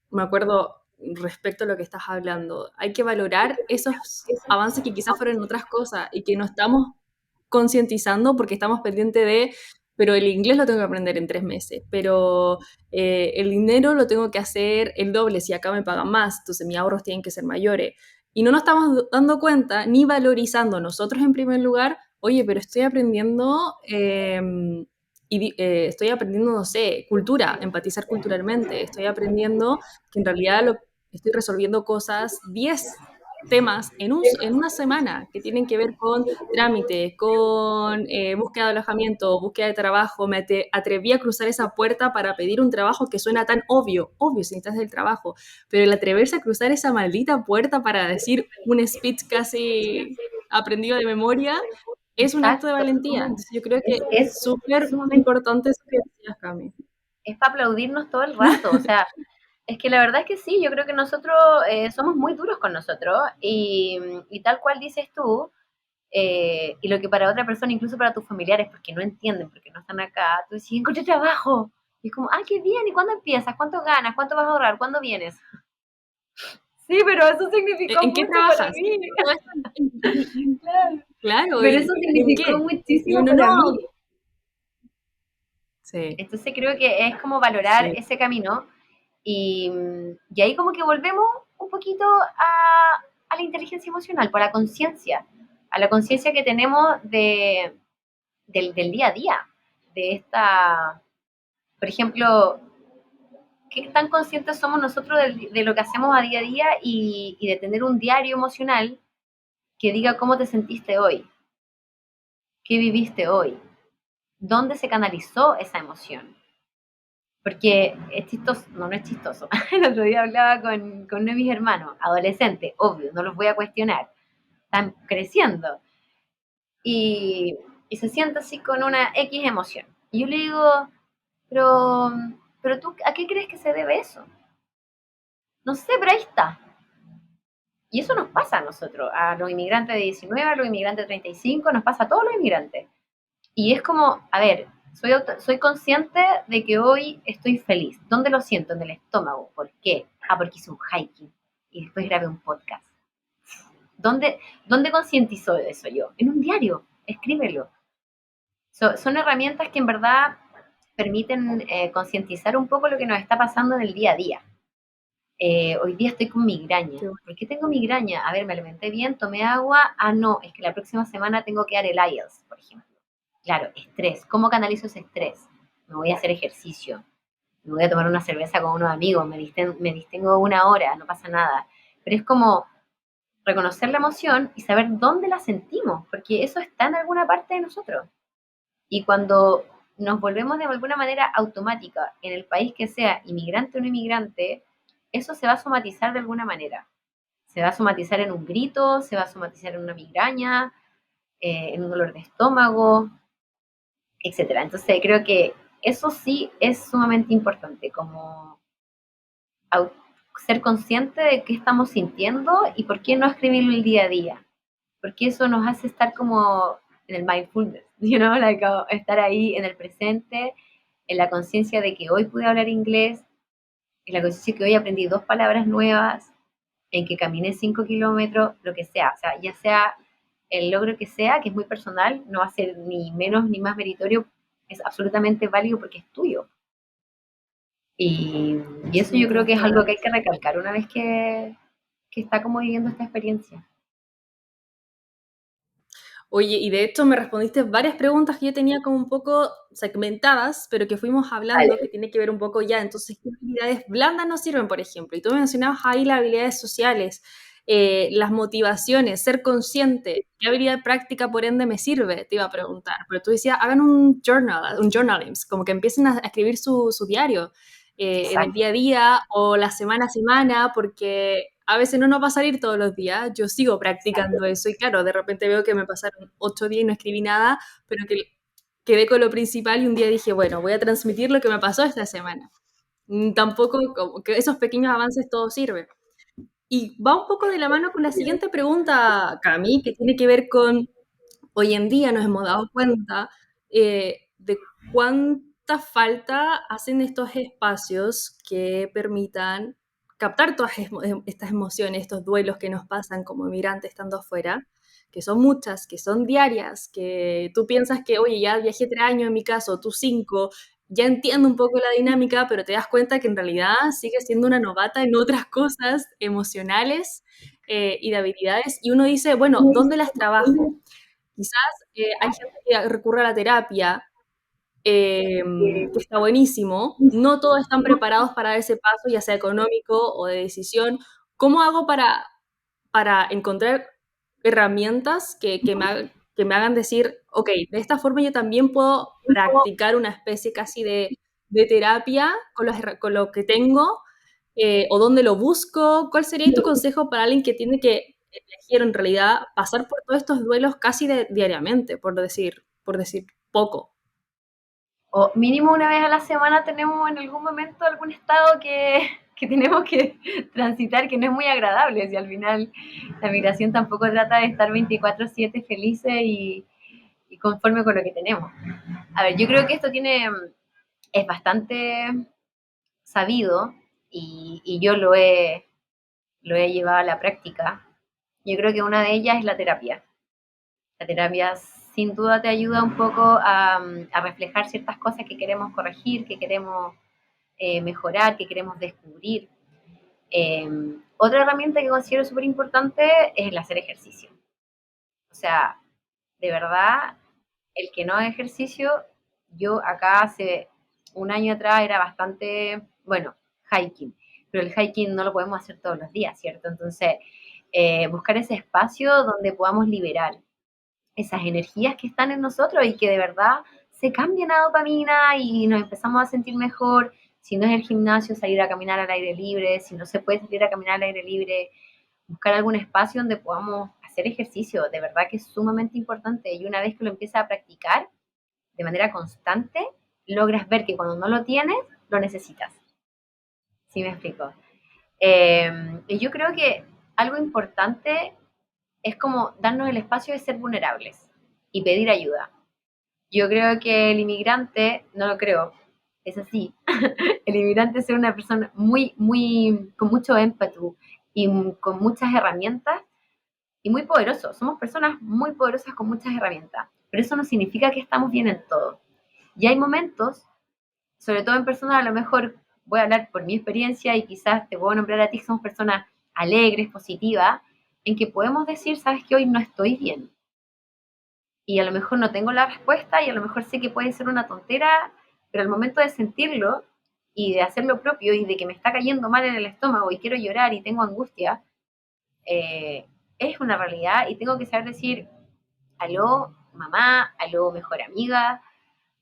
me acuerdo respecto a lo que estás hablando, hay que valorar esos avances que quizás fueron otras cosas y que no estamos concientizando porque estamos pendientes de, pero el inglés lo tengo que aprender en 3 meses, pero el dinero lo tengo que hacer el doble si acá me pagan más, entonces mis ahorros tienen que ser mayores. y no nos estamos dando cuenta ni valorizando nosotros en primer lugar, oye, pero estoy aprendiendo, estoy aprendiendo, no sé, cultura, empatizar culturalmente, estoy aprendiendo que en realidad estoy resolviendo cosas, 10 temas en una semana que tienen que ver con trámites, con búsqueda de alojamiento, búsqueda de trabajo. Atreví a cruzar esa puerta para pedir un trabajo que suena tan obvio, obvio si necesitas el trabajo, pero el atreverse a cruzar esa maldita puerta para decir un speech casi aprendido de memoria es un acto de Exacto. valentía. Entonces yo creo que Es es súper sumamente, importante eso que decías, Cami. es para aplaudirnos todo el rato, o sea, es que la verdad es que sí, yo creo que nosotros somos muy duros con nosotros y tal cual dices tú, y lo que para otra persona, incluso para tus familiares, porque no entienden, porque no están acá, tú dices, encontré trabajo. Y es como, ah, qué bien, ¿y cuándo empiezas? ¿Cuánto ganas? ¿Cuánto vas a ahorrar? ¿Cuándo vienes? Sí, pero eso significó ¿En qué mucho para trabajas? mí. Todo esto Claro. claro, Pero eso en significó qué? Y muchísimo uno para no. mí. Sí, Entonces creo que es como valorar sí. ese camino y ahí como que volvemos un poquito a la inteligencia emocional, por la conciencia, a la conciencia que tenemos del día a día, de esta, por ejemplo, qué tan conscientes somos nosotros de lo que hacemos a día y de tener un diario emocional que diga cómo te sentiste hoy, qué viviste hoy, dónde se canalizó esa emoción. Porque es chistoso, no es chistoso. El otro día hablaba con uno de mis hermanos, adolescentes, obvio, no los voy a cuestionar, están creciendo. Y, y se siente así con una X emoción. Y yo le digo, pero, pero tú, ¿a qué crees que se debe eso? No sé, pero ahí está. Y eso nos pasa a nosotros, a los inmigrantes de 19, a los inmigrantes de 35, nos pasa a todos los inmigrantes. Y es como, a ver, soy consciente de que hoy estoy feliz. ¿Dónde lo siento? En el estómago. ¿Por qué? Ah, porque hice un hiking y después grabé un podcast. ¿Dónde concientizó de eso yo? En un diario, escríbelo. Son herramientas que en verdad permiten concientizar un poco lo que nos está pasando en el día a día. Hoy día estoy con migraña. Qué bueno. ¿Por qué tengo migraña? A ver, me alimenté bien, tomé agua. Ah, no, es que la próxima semana tengo que dar el IELTS, por ejemplo. Claro, estrés. ¿Cómo canalizo ese estrés? Me voy a hacer ejercicio. Me voy a tomar una cerveza con unos amigos. Me distengo una hora, no pasa nada. Pero es como reconocer la emoción y saber dónde la sentimos, porque eso está en alguna parte de nosotros. Y cuando nos volvemos de alguna manera automática en el país que sea, inmigrante o no inmigrante, eso se va a somatizar de alguna manera. Se va a somatizar en un grito, se va a somatizar en una migraña, en un dolor de estómago, etcétera. Entonces creo que eso sí es sumamente importante, como ser consciente de qué estamos sintiendo y por qué no escribirlo el día a día. Porque eso nos hace estar como en el mindfulness, like, estar ahí en el presente, en la conciencia de que hoy pude hablar inglés, en la conciencia de que hoy aprendí 2 palabras nuevas, en que caminé 5 kilómetros, lo que sea, o sea, ya sea el logro que sea, que es muy personal, no va a ser ni menos ni más meritorio, es absolutamente válido porque es tuyo. Y eso Sí, yo creo tienes que es toda la algo que hay que razón. recalcar una vez que está como viviendo esta experiencia. Oye, y de hecho me respondiste varias preguntas que yo tenía como un poco segmentadas, pero que fuimos hablando, que Vale. tiene que ver un poco ya. Entonces, ¿qué habilidades blandas nos sirven, por ejemplo? Y tú mencionabas ahí las habilidades sociales, las motivaciones, ser consciente. ¿Qué habilidad práctica, por ende, me sirve? Te iba a preguntar. Pero tú decías, hagan un journaling, como que empiecen a escribir su diario en el Exacto. día a día o la semana a semana, porque a veces no nos va a salir todos los días. Yo sigo practicando eso y claro, de repente veo que me pasaron 8 días y no escribí nada, pero que quedé con lo principal y un día dije, bueno, voy a transmitir lo que me pasó esta semana. Tampoco como que esos pequeños avances todo sirve. Y va un poco de la mano con la siguiente pregunta, Cami, que tiene que ver con hoy en día nos hemos dado cuenta de cuánta falta hacen estos espacios que permitan captar todas estas emociones, estos duelos que nos pasan como inmigrantes estando afuera, que son muchas, que son diarias, que tú piensas que, oye, ya viajé 3 años en mi caso, tú 5, ya entiendo un poco la dinámica, pero te das cuenta que en realidad sigues siendo una novata en otras cosas emocionales y de habilidades, y uno dice, bueno, ¿dónde las trabajo? Quizás hay gente que recurre a la terapia, que está buenísimo. No todos están preparados para ese paso, ya sea económico o de decisión. ¿Cómo hago para encontrar herramientas que me hagan decir, ok, de esta forma yo también puedo practicar una especie casi de terapia con lo que tengo, o dónde lo busco? ¿Cuál sería tu consejo para alguien que tiene que elegir en realidad pasar por todos estos duelos casi diariamente, por decir poco? O mínimo una vez a la semana tenemos en algún momento algún estado que tenemos que transitar que no es muy agradable. Si al final la migración tampoco trata de estar 24/7 felices y conforme con lo que tenemos. A ver, yo creo que esto es bastante sabido y yo lo he llevado a la práctica. Yo creo que una de ellas es la terapia. La terapia sin duda te ayuda un poco a reflejar ciertas cosas que queremos corregir, que queremos mejorar, que queremos descubrir. Eh, Otra herramienta que considero súper importante es el hacer ejercicio. O sea, de verdad, el que no haga ejercicio, yo acá hace un año atrás era bastante, bueno, hiking, pero el hiking no lo podemos hacer todos los días, ¿cierto? Entonces, buscar ese espacio donde podamos liberar esas energías que están en nosotros y que de verdad se cambian a dopamina y nos empezamos a sentir mejor. Si no es el gimnasio, salir a caminar al aire libre, si no se puede salir a caminar al aire libre, buscar algún espacio donde podamos hacer ejercicio, de verdad que es sumamente importante y una vez que lo empiezas a practicar de manera constante, logras ver que cuando no lo tienes, lo necesitas. ¿Sí me explico? Y yo creo que algo importante es como darnos el espacio de ser vulnerables y pedir ayuda. Yo creo que el inmigrante, no lo creo, es así, el inmigrante es una persona con mucho ímpetu y con muchas herramientas y muy poderoso. Somos personas muy poderosas con muchas herramientas, pero eso no significa que estamos bien en todo. Y hay momentos, sobre todo en personas, a lo mejor voy a hablar por mi experiencia y quizás te puedo nombrar a ti, que somos personas alegres, positivas, en que podemos decir, sabes que hoy no estoy bien. Y a lo mejor no tengo la respuesta y a lo mejor sé que puede ser una tontera, pero al momento de sentirlo y de hacer lo propio y de que me está cayendo mal en el estómago y quiero llorar y tengo angustia, eh, es una realidad y tengo que saber decir, aló, mamá, aló, mejor amiga,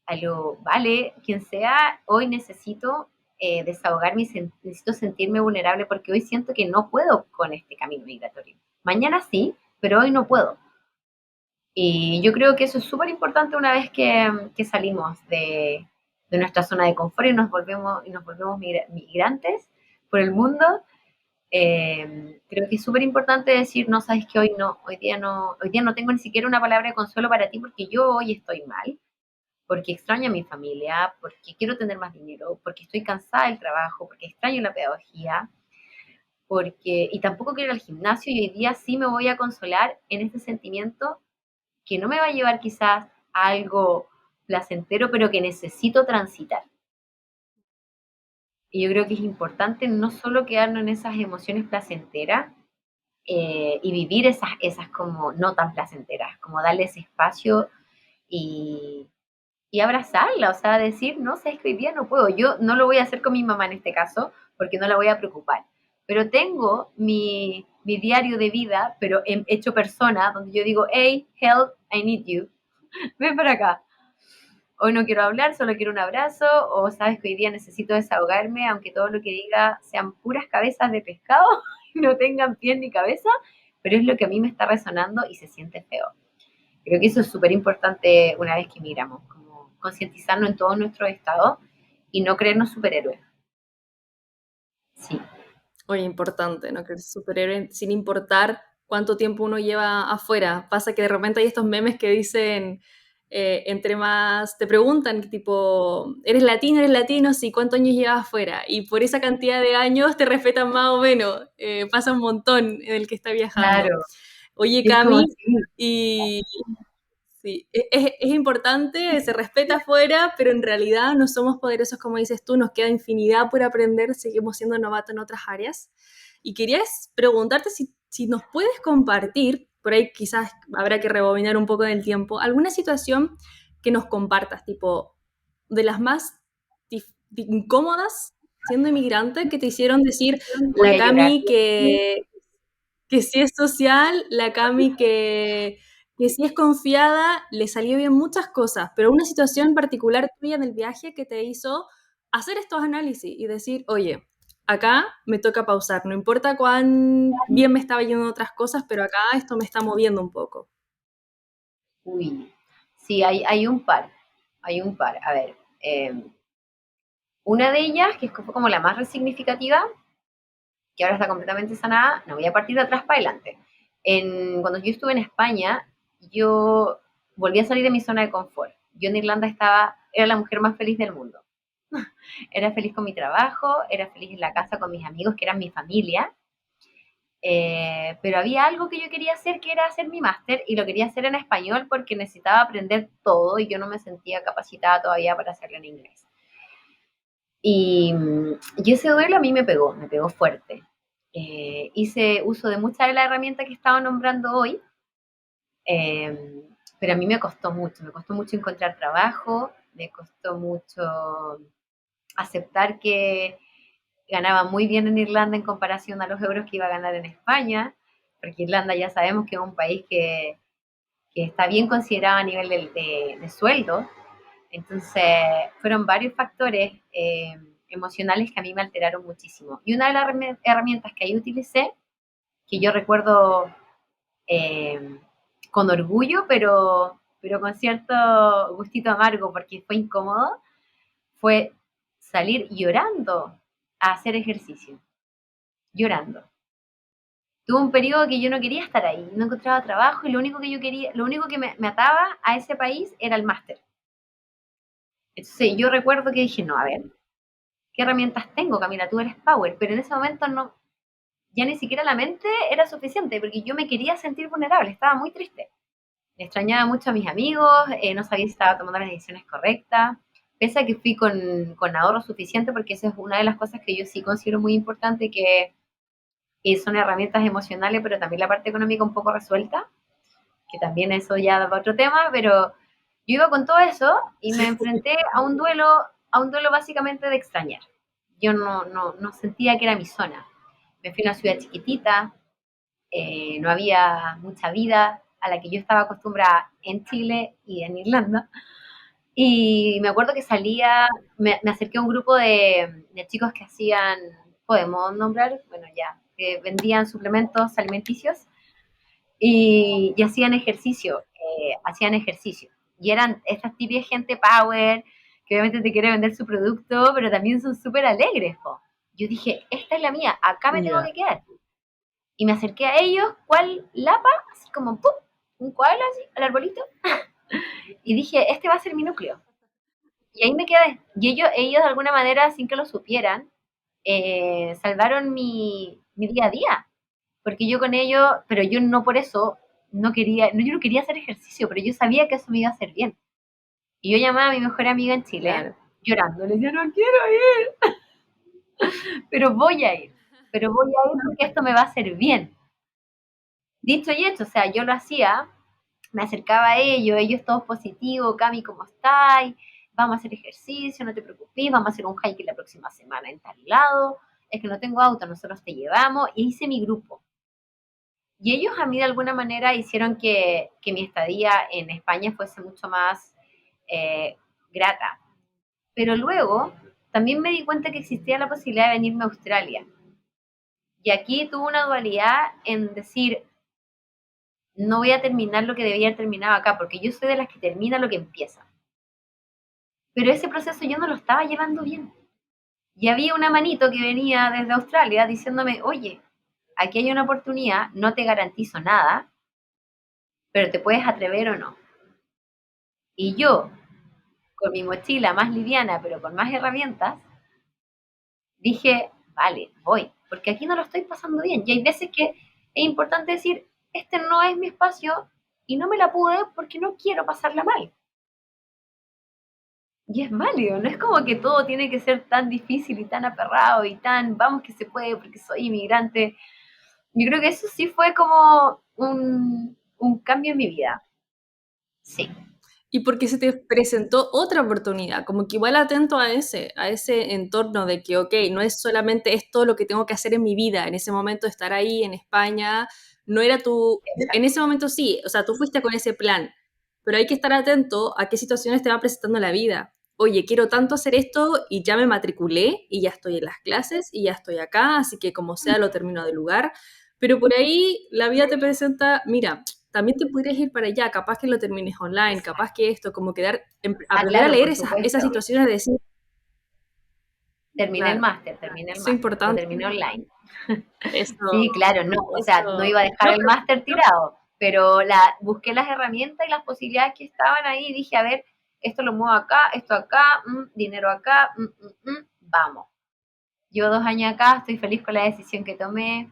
aló, vale, quien sea, hoy necesito desahogarme y necesito sentirme vulnerable porque hoy siento que no puedo con este camino migratorio. Mañana sí, pero hoy no puedo. Y yo creo que eso es súper importante una vez que salimos de nuestra zona de confort y nos volvemos migrantes por el mundo. Creo que es súper importante decir, no, sabes que hoy día no tengo ni siquiera una palabra de consuelo para ti porque yo hoy estoy mal, porque extraño a mi familia, porque quiero tener más dinero, porque estoy cansada del trabajo, porque extraño la pedagogía, y tampoco quiero ir al gimnasio y hoy día sí me voy a consolar en este sentimiento que no me va a llevar quizás a algo placentero, pero que necesito transitar. Y yo creo que es importante no solo quedarnos en esas emociones placenteras y vivir esas como no tan placenteras, como darle ese espacio y, y abrazarla, o sea, decir, no, sabes que hoy día no puedo. Yo no lo voy a hacer con mi mamá en este caso, porque no la voy a preocupar. Pero tengo mi diario de vida, pero hecho persona, donde yo digo, hey, help, I need you. Ven para acá. Hoy no quiero hablar, solo quiero un abrazo, o sabes que hoy día necesito desahogarme, aunque todo lo que diga sean puras cabezas de pescado y no tengan pies ni cabeza, pero es lo que a mí me está resonando y se siente feo. Creo que eso es súper importante una vez que migramos, como concientizarnos en todos nuestros estados y no creernos superhéroes. Sí, Oye, importante, ¿no? Que el superhéroe, sin importar cuánto tiempo uno lleva afuera. Pasa que de repente hay estos memes que dicen, entre más te preguntan, tipo, eres latino? Sí, ¿cuántos años llevas afuera? Y por esa cantidad de años te respetan más o menos. Pasa un montón en el que está viajando. claro. Oye, Es como Cami, así. y sí, es importante, se respeta afuera, pero en realidad no somos poderosos como dices tú, nos queda infinidad por aprender, seguimos siendo novatos en otras áreas. Y querías preguntarte si si nos puedes compartir, por ahí quizás habrá que rebobinar un poco en el tiempo, alguna situación que nos compartas, tipo, de las más incómodas siendo inmigrante que te hicieron decir Voy la a llorar. Cami que sí es social, la Cami que sí es confiada, le salió bien muchas cosas, pero una situación particular tuya en el viaje que te hizo hacer estos análisis y decir, oye, acá me toca pausar, no importa cuán bien me estaba yendo en otras cosas, pero acá esto me está moviendo un poco. Uy, sí, hay un par, hay un par. A ver, una de ellas, que fue como la más significativa, que ahora está completamente sanada, no voy a partir de atrás para adelante. Cuando yo estuve en España, yo volví a salir de mi zona de confort. Yo en Irlanda era la mujer más feliz del mundo. Era feliz con mi trabajo, era feliz en la casa con mis amigos, que eran mi familia. Pero había algo que yo quería hacer, que era hacer mi máster, y lo quería hacer en español porque necesitaba aprender todo y yo no me sentía capacitada todavía para hacerlo en inglés. Y ese duelo a mí me pegó fuerte. Hice uso de muchas de las herramientas que estaba nombrando hoy, eh, pero a mí me costó mucho encontrar trabajo, me costó mucho aceptar que ganaba muy bien en Irlanda en comparación a los euros que iba a ganar en España, porque Irlanda ya sabemos que es un país que está bien considerado a nivel de sueldo. Entonces, fueron varios factores emocionales que a mí me alteraron muchísimo. Y una de las herramientas que ahí utilicé, que yo recuerdo eh, con orgullo, pero con cierto gustito amargo, porque fue incómodo, fue salir llorando a hacer ejercicio, llorando. Tuve un periodo que yo no quería estar ahí, no encontraba trabajo y lo único que yo quería, lo único que me ataba a ese país era el máster. Entonces yo recuerdo que dije, no, a ver, ¿qué herramientas tengo, Camila? Tú eres power, pero en ese momento no, ya ni siquiera la mente era suficiente porque yo me quería sentir vulnerable, estaba muy triste. Extrañaba mucho a mis amigos, no sabía si estaba tomando las decisiones correctas, pese a que fui con ahorro suficiente, porque esa es una de las cosas que yo sí considero muy importante, que son herramientas emocionales, pero también la parte económica un poco resuelta, que también eso ya da para otro tema, pero yo iba con todo eso y me enfrenté a un duelo básicamente de extrañar. Yo no sentía que era mi zona. Me fui a una ciudad chiquitita, no había mucha vida a la que yo estaba acostumbrada en Chile y en Irlanda. Y me acuerdo que me acerqué a un grupo de chicos que hacían, podemos nombrar, bueno ya, que vendían suplementos alimenticios y hacían ejercicio, hacían ejercicio. Y eran estas típicas gente power, que obviamente te quiere vender su producto, pero también son súper alegres, po. Yo dije, esta es la mía, acá me tengo que quedar. Y me acerqué a ellos, ¿cuál lapa? Así como, ¡pum! Un koala así, al arbolito. Y dije, este va a ser mi núcleo. Y ahí me quedé. Y ellos de alguna manera, sin que lo supieran, salvaron mi día a día. Porque yo con ellos, pero yo no por eso, no quería, no, yo no quería hacer ejercicio, pero yo sabía que eso me iba a hacer bien. Y yo llamaba a mi mejor amiga en Chile, Claro. llorando, le decía, no quiero ir, pero voy a ir, pero voy a ir porque esto me va a hacer bien. Dicho y hecho, o sea, yo lo hacía, me acercaba a ellos todos positivos, Cami, ¿cómo estáis? Vamos a hacer ejercicio, no te preocupes, vamos a hacer un hike la próxima semana en tal lado, es que no tengo auto, nosotros te llevamos, y hice mi grupo. Y ellos a mí de alguna manera hicieron que mi estadía en España fuese mucho más eh, grata. Pero luego también me di cuenta que existía la posibilidad de venirme a Australia. Y aquí tuve una dualidad en decir, no voy a terminar lo que debía haber terminado acá, porque yo soy de las que termina lo que empieza. Pero ese proceso yo no lo estaba llevando bien. Y había una manito que venía desde Australia diciéndome, oye, aquí hay una oportunidad, no te garantizo nada, pero te puedes atrever o no. Y yo, con mi mochila más liviana, pero con más herramientas, dije, vale, voy, porque aquí no lo estoy pasando bien. Y hay veces que es importante decir, este no es mi espacio y no me la pude porque no quiero pasarla mal. Y es válido, no es como que todo tiene que ser tan difícil y tan aferrado y tan, vamos que se puede porque soy inmigrante. Yo creo que eso sí fue como un cambio en mi vida. Sí, Y porque se te presentó otra oportunidad, como que igual atento a ese entorno de que, ok, no es solamente esto lo que tengo que hacer en mi vida, en ese momento estar ahí en España, no era tu, en exacto. ese momento sí, o sea, tú fuiste con ese plan, pero hay que estar atento a qué situaciones te va presentando la vida. Oye, quiero tanto hacer esto y ya me matriculé y ya estoy en las clases y ya estoy acá, así que como sea lo termino de lugar, pero por ahí la vida te presenta, mira, también te podrías ir para allá, capaz que lo termines online, capaz que esto, como quedar, Ah, aprender a claro, leer por esas supuesto. situaciones de decir, Terminé el claro, máster, terminé el eso es máster, lo importante, terminé online. Sí, eso, claro, no, o sea, no eso, iba a dejar no, el máster tirado, pero busqué las herramientas y las posibilidades que estaban ahí y dije, a ver, esto lo muevo acá, esto acá, dinero acá, vamos. Llevo 2 años acá, estoy feliz con la decisión que tomé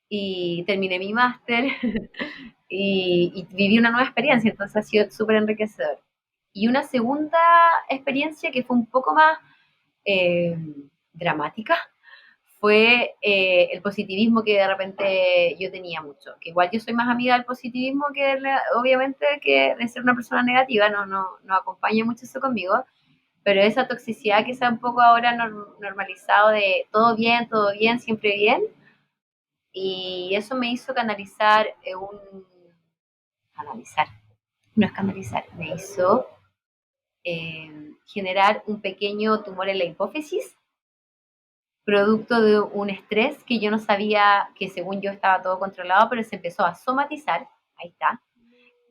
y terminé mi máster y viví una nueva experiencia, entonces ha sido súper enriquecedor. Y una segunda experiencia que fue un poco más eh, dramática fue el positivismo que de repente yo tenía mucho. Que igual yo soy más amiga del positivismo que obviamente que de ser una persona negativa, no acompaña mucho eso conmigo, pero esa toxicidad que se ha un poco ahora normalizado de todo bien, siempre bien, y eso me hizo canalizar canalizar, no es canalizar, me hizo generar un pequeño tumor en la hipófisis producto de un estrés que yo no sabía que según yo estaba todo controlado, pero se empezó a somatizar, ahí está,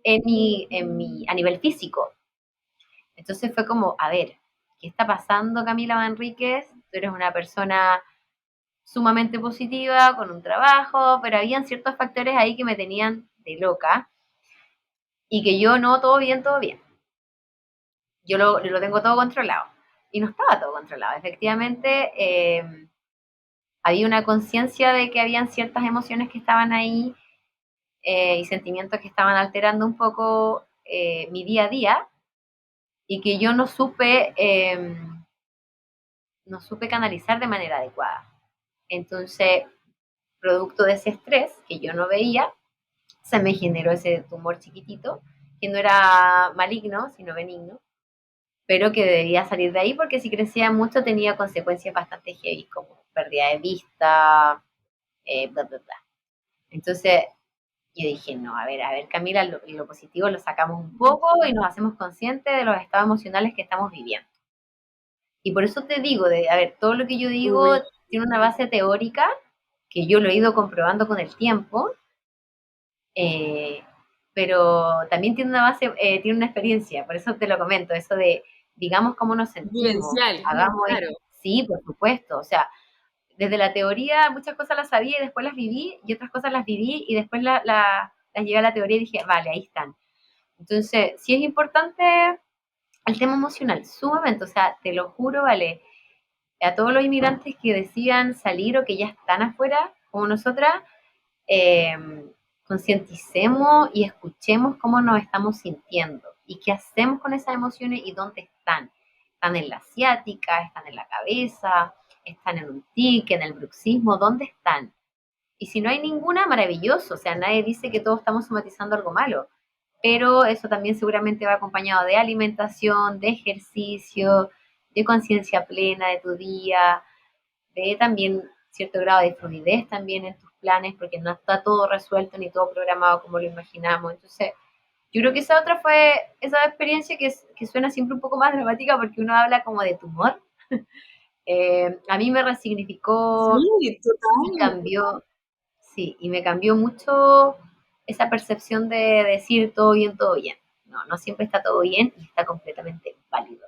a nivel físico. Entonces fue como, a ver, ¿qué está pasando, Camila Manríquez? Tú eres una persona sumamente positiva, con un trabajo, pero habían ciertos factores ahí que me tenían de loca y que yo no, todo bien, todo bien. Yo lo tengo todo controlado. Y no estaba todo controlado. Efectivamente, había una conciencia de que habían ciertas emociones que estaban ahí y sentimientos que estaban alterando un poco mi día a día y que yo no supe canalizar de manera adecuada. Entonces, producto de ese estrés que yo no veía, se me generó ese tumor chiquitito, que no era maligno, sino benigno, pero que debía salir de ahí porque si crecía mucho tenía consecuencias bastante heavy, como pérdida de vista, bla, bla, bla. Entonces, yo dije, no, a ver, Camila, lo positivo lo sacamos un poco y nos hacemos conscientes de los estados emocionales que estamos viviendo. Y por eso te digo, a ver, todo lo que yo digo uy, tiene una base teórica, que yo lo he ido comprobando con el tiempo, eh, pero también tiene una base, tiene una experiencia, por eso te lo comento, eso de, digamos cómo nos sentimos, vivencial, hagamos, claro. sí, por supuesto, o sea, desde la teoría muchas cosas las sabía y después las viví, y otras cosas las viví y después las llevé a la teoría y dije, vale, ahí están. Entonces, sí es importante el tema emocional, sumamente, o sea, te lo juro, vale, a todos los inmigrantes que decían salir o que ya están afuera, como nosotras, eh, concienticemos y escuchemos cómo nos estamos sintiendo y qué hacemos con esas emociones y dónde están. Están en la asiática, están en la cabeza, están en un tic, en el bruxismo, ¿dónde están? Y si no hay ninguna, maravilloso, o sea, nadie dice que todos estamos somatizando algo malo, pero eso también seguramente va acompañado de alimentación, de ejercicio, de conciencia plena de tu día, de también cierto grado de fluidez también en tus planes, porque no está todo resuelto ni todo programado como lo imaginamos. Entonces, yo creo que esa otra fue esa experiencia que suena siempre un poco más dramática porque uno habla como de tumor. A mí me resignificó Sí, y total. cambió, sí, y me cambió mucho esa percepción de decir todo bien, todo bien. No, no siempre está todo bien y está completamente válido.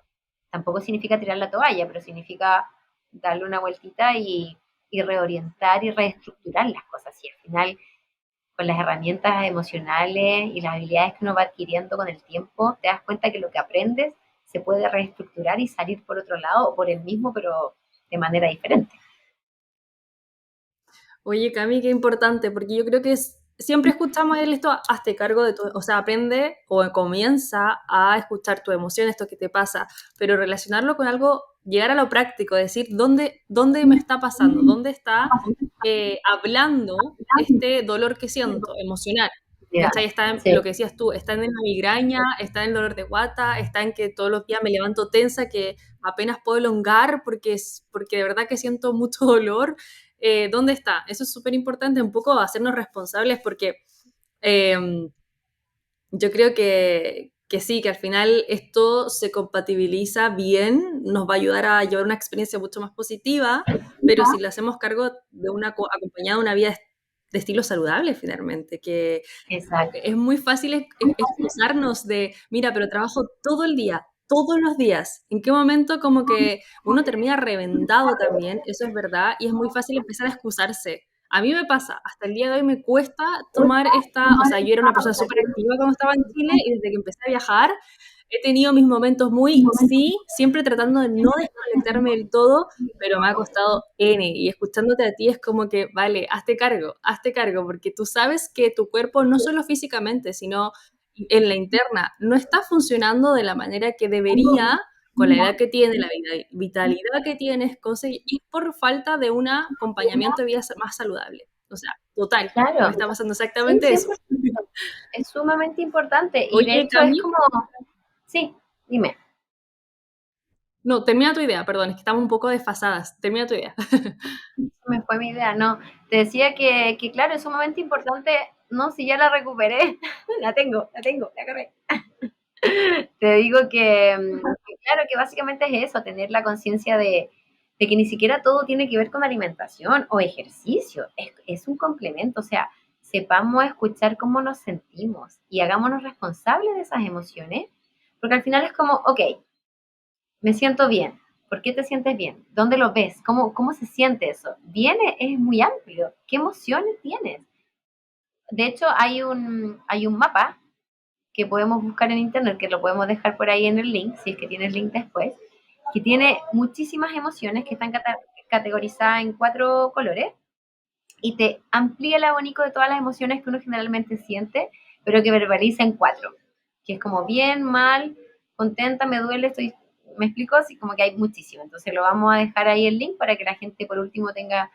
Tampoco significa tirar la toalla, pero significa darle una vueltita y reorientar y reestructurar las cosas. Y al final, con las herramientas emocionales y las habilidades que uno va adquiriendo con el tiempo, te das cuenta que lo que aprendes se puede reestructurar y salir por otro lado o por el mismo, pero de manera diferente. Oye, Cami, qué importante, porque yo creo que siempre escuchamos el esto, hazte cargo de tu, o sea, aprende o comienza a escuchar tu emoción, esto que te pasa, pero relacionarlo con algo llegar a lo práctico, decir dónde me está pasando, dónde está hablando este dolor que siento, emocional. Ya, ¿Cachai? Está en sí, lo que decías tú, está en la migraña, está en el dolor de guata, está en que todos los días me levanto tensa, que apenas puedo elongar porque de verdad que siento mucho dolor. ¿Dónde está? Eso es súper importante, un poco hacernos responsables porque eh, yo creo que sí, que al final esto se compatibiliza bien, nos va a ayudar a llevar una experiencia mucho más positiva, pero si le hacemos cargo de acompañada de una vida de estilo saludable finalmente, que exacto. es muy fácil excusarnos de, mira, pero trabajo todo el día, todos los días. ¿En qué momento como que uno termina reventado también? Eso es verdad, y es muy fácil empezar a excusarse. A mí me pasa, hasta el día de hoy me cuesta tomar o sea, yo era una persona súper activa cuando estaba en Chile y desde que empecé a viajar he tenido mis momentos muy, sí, siempre tratando de no desconectarme del todo, pero me ha costado N. Y escuchándote a ti es como que, vale, hazte cargo, porque tú sabes que tu cuerpo, no solo físicamente, sino en la interna, no está funcionando de la manera que debería, con la edad que tiene, la vitalidad que tienes, y por falta de un acompañamiento de vida más saludable. O sea, total, me Claro, está pasando sí, exactamente eso. 100%. Es sumamente importante y de Oye, hecho es Cami, como, sí, dime. no, termina tu idea, perdón, es que estamos un poco desfasadas. Termina tu idea. Me fue mi idea, no. Te decía que claro, es sumamente importante, no, si ya la recuperé, la agarré. Te digo que claro, que básicamente es eso, tener la conciencia de que ni siquiera todo tiene que ver con alimentación o ejercicio, es un complemento, o sea, sepamos escuchar cómo nos sentimos y hagámonos responsables de esas emociones, porque al final es como, ok, me siento bien. ¿Por qué te sientes bien? ¿Dónde lo ves? ¿Cómo se siente eso? Viene, es muy amplio. ¿Qué emociones tienes? De hecho, hay un mapa que podemos buscar en internet, que lo podemos dejar por ahí en el link, si es que tienes link después, que tiene muchísimas emociones que están categorizadas en 4 colores y te amplía el abanico de todas las emociones que uno generalmente siente, pero que verbaliza en 4, que es como bien, mal, contenta, me duele, me explico, así como que hay muchísimo. Entonces lo vamos a dejar ahí el link para que la gente por último tenga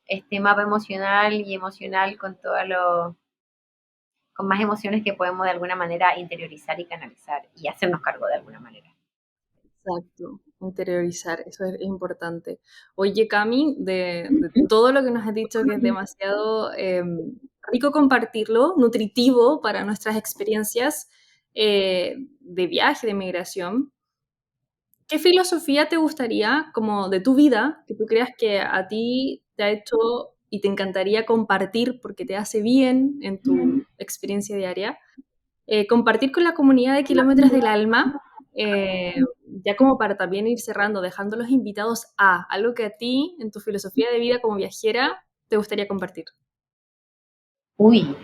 este mapa emocional y emocional con más emociones que podemos de alguna manera interiorizar y canalizar y hacernos cargo de alguna manera. Exacto, interiorizar, eso es importante. Oye, Cami, de todo lo que nos has dicho, que es demasiado rico compartirlo, nutritivo para nuestras experiencias de viaje, de migración, ¿qué filosofía te gustaría, como de tu vida, que tú creas que a ti te ha hecho y te encantaría compartir porque te hace bien en tu experiencia diaria? Compartir con la comunidad de Kilómetros del Alma, ya como para también ir cerrando, dejando los invitados a algo que a ti, en tu filosofía de vida como viajera, te gustaría compartir. Uy,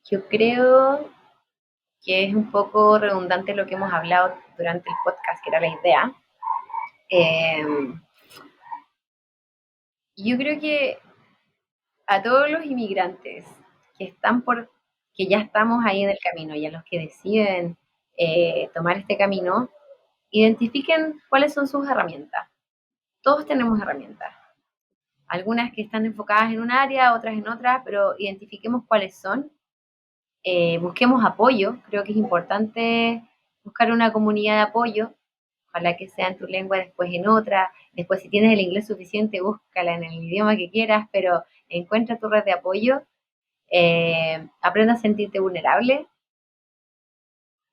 yo creo que es un poco redundante lo que hemos hablado durante el podcast, que era la idea. Eh, yo creo que a todos los inmigrantes que que ya estamos ahí en el camino y a los que deciden tomar este camino, identifiquen cuáles son sus herramientas. Todos tenemos herramientas. Algunas que están enfocadas en un área, otras en otra, pero identifiquemos cuáles son. Busquemos apoyo. Creo que es importante buscar una comunidad de apoyo. Ojalá que sea en tu lengua, después en otra. Después, si tienes el inglés suficiente, búscala en el idioma que quieras, pero encuentra tu red de apoyo. Aprende a sentirte vulnerable,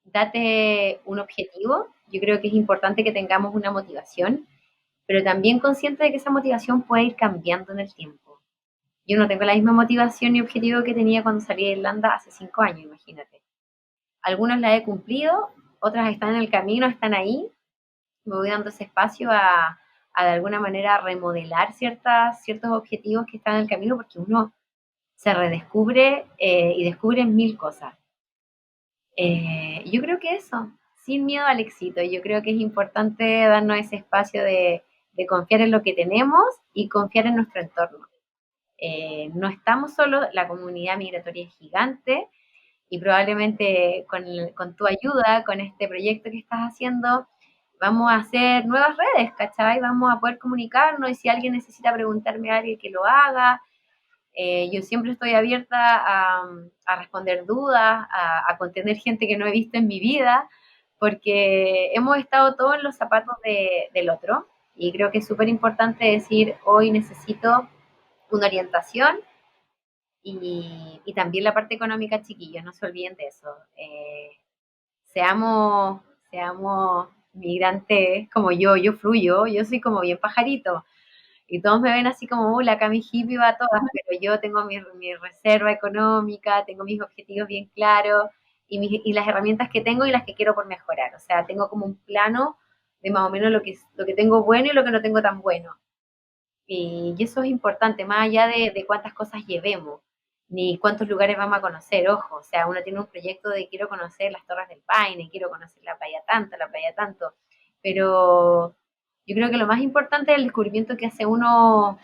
date un objetivo. Yo creo que es importante que tengamos una motivación, pero también consciente de que esa motivación puede ir cambiando en el tiempo. Yo no tengo la misma motivación ni objetivo que tenía cuando salí de Irlanda hace 5 años, imagínate. Algunas las he cumplido, otras están en el camino, están ahí. Me voy dando ese espacio a de alguna manera remodelar ciertos objetivos que están en el camino porque uno se redescubre y descubre mil cosas. Yo creo que eso, sin miedo al éxito, yo creo que es importante darnos ese espacio de confiar en lo que tenemos y confiar en nuestro entorno. No estamos solos, la comunidad migratoria es gigante y probablemente con tu ayuda, con este proyecto que estás haciendo, vamos a hacer nuevas redes, ¿cachai? Vamos a poder comunicarnos y si alguien necesita preguntarme a alguien que lo haga. Yo siempre estoy abierta a responder dudas, a contener gente que no he visto en mi vida, porque hemos estado todos en los zapatos del otro y creo que es súper importante decir, hoy necesito una orientación y también la parte económica, chiquillos, no se olviden de eso. Seamos, seamos migrantes como yo fluyo, yo soy como bien pajarito. Y todos me ven así como, la Cami hippie va a todas, pero yo tengo mi reserva económica, tengo mis objetivos bien claros y las herramientas que tengo y las que quiero por mejorar. O sea, tengo como un plano de más o menos lo que tengo bueno y lo que no tengo tan bueno. Y eso es importante, más allá de cuántas cosas llevemos, ni cuántos lugares vamos a conocer, ojo. O sea, uno tiene un proyecto de quiero conocer las Torres del Paine, quiero conocer la playa tanto, pero yo creo que lo más importante es el descubrimiento que hace uno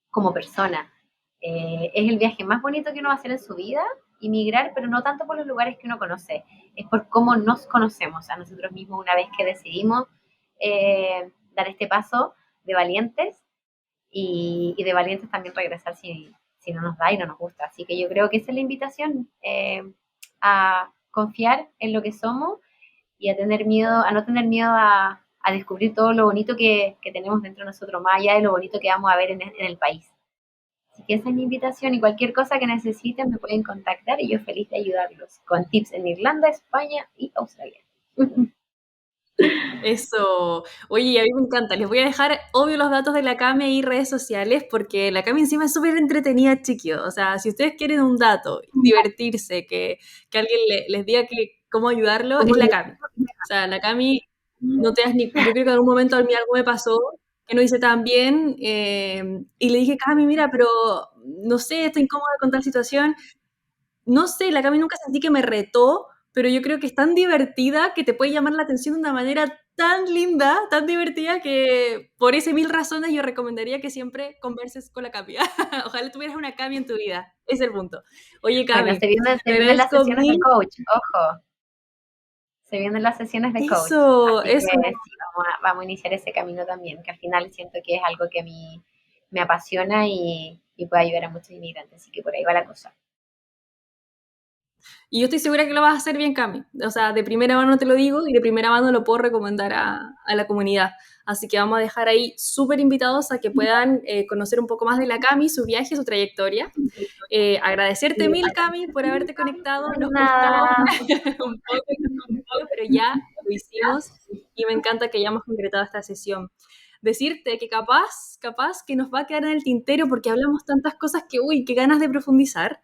como persona. Es el viaje más bonito que uno va a hacer en su vida, inmigrar, pero no tanto por los lugares que uno conoce, es por cómo nos conocemos a nosotros mismos una vez que decidimos dar este paso de valientes y de valientes también regresar si no nos da y no nos gusta. Así que yo creo que esa es la invitación, a confiar en lo que somos y a tener miedo, a no tener miedo a descubrir todo lo bonito que tenemos dentro de nosotros, más allá de lo bonito que vamos a ver en el país. Así que esa es mi invitación y cualquier cosa que necesiten me pueden contactar y yo feliz de ayudarlos con tips en Irlanda, España y Australia. Eso. Oye, y a mí me encanta. Les voy a dejar, obvio, los datos de la Cami y redes sociales, porque la Cami encima es súper entretenida, chiquillos. O sea, si ustedes quieren un dato, divertirse, que alguien les diga cómo ayudarlo, es la Cami. O sea, la Cami, no te das ni... Yo creo que en algún momento a mí algo me pasó que no hice tan bien, y le dije, Cami, mira, pero no sé, estoy incómoda con tal situación. No sé, la Cami nunca sentí que me retó, pero yo creo que es tan divertida que te puede llamar la atención de una manera tan linda, tan divertida, que por esas mil razones yo recomendaría que siempre converses con la Cami. Ojalá tuvieras una Cami en tu vida. Ese es el punto. Oye, Bueno, Cami, se te vienen las agradezco sesiones de mil. coach, ojo, se vienen las sesiones de coach. Eso, Así que eso. sí, vamos a iniciar ese camino también, que al final siento que es algo que a mí me apasiona y puede ayudar a muchos inmigrantes. Así que por ahí va la cosa. Y yo estoy segura que lo vas a hacer bien, Cami. O sea, de primera mano te lo digo y de primera mano lo puedo recomendar a la comunidad. Así que vamos a dejar ahí súper invitados a que puedan conocer un poco más de la Cami, su viaje, su trayectoria. Agradecerte mil, Cami, por haberte conectado. Nos costó Nada. un poco, pero ya lo hicimos y me encanta que hayamos concretado esta sesión. Decirte que capaz que nos va a quedar en el tintero porque hablamos tantas cosas que, uy, qué ganas de profundizar.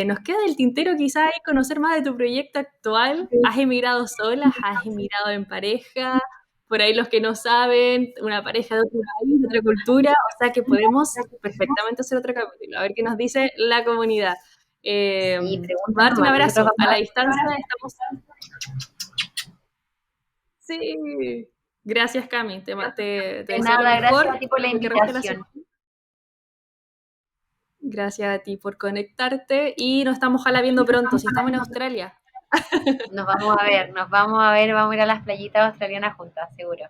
Nos queda del tintero quizás conocer más de tu proyecto actual. ¿Has emigrado sola? ¿Has emigrado en pareja? Por ahí los que no saben, una pareja de otro país, de otra cultura. O sea que podemos perfectamente hacer otro capítulo. A ver qué nos dice la comunidad. Sí, pregunta Darte un nomás. Nosotros abrazo. A la vamos distancia estamos... Sí. Gracias, Cami. Te de deseo lo nada. mejor. Gracias a ti por la Lo que resta de la invitación. semana. Gracias a ti por conectarte y nos estamos ojalá viendo pronto, si estamos en Australia. Nos vamos a ver, vamos a ir a las playitas australianas juntas, seguro.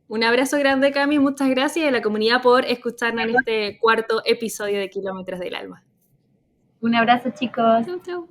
Un abrazo grande, Cami, muchas gracias y a la comunidad por escucharnos en este cuarto episodio de Kilómetros del Alma. Un abrazo, chicos. Chau, chau.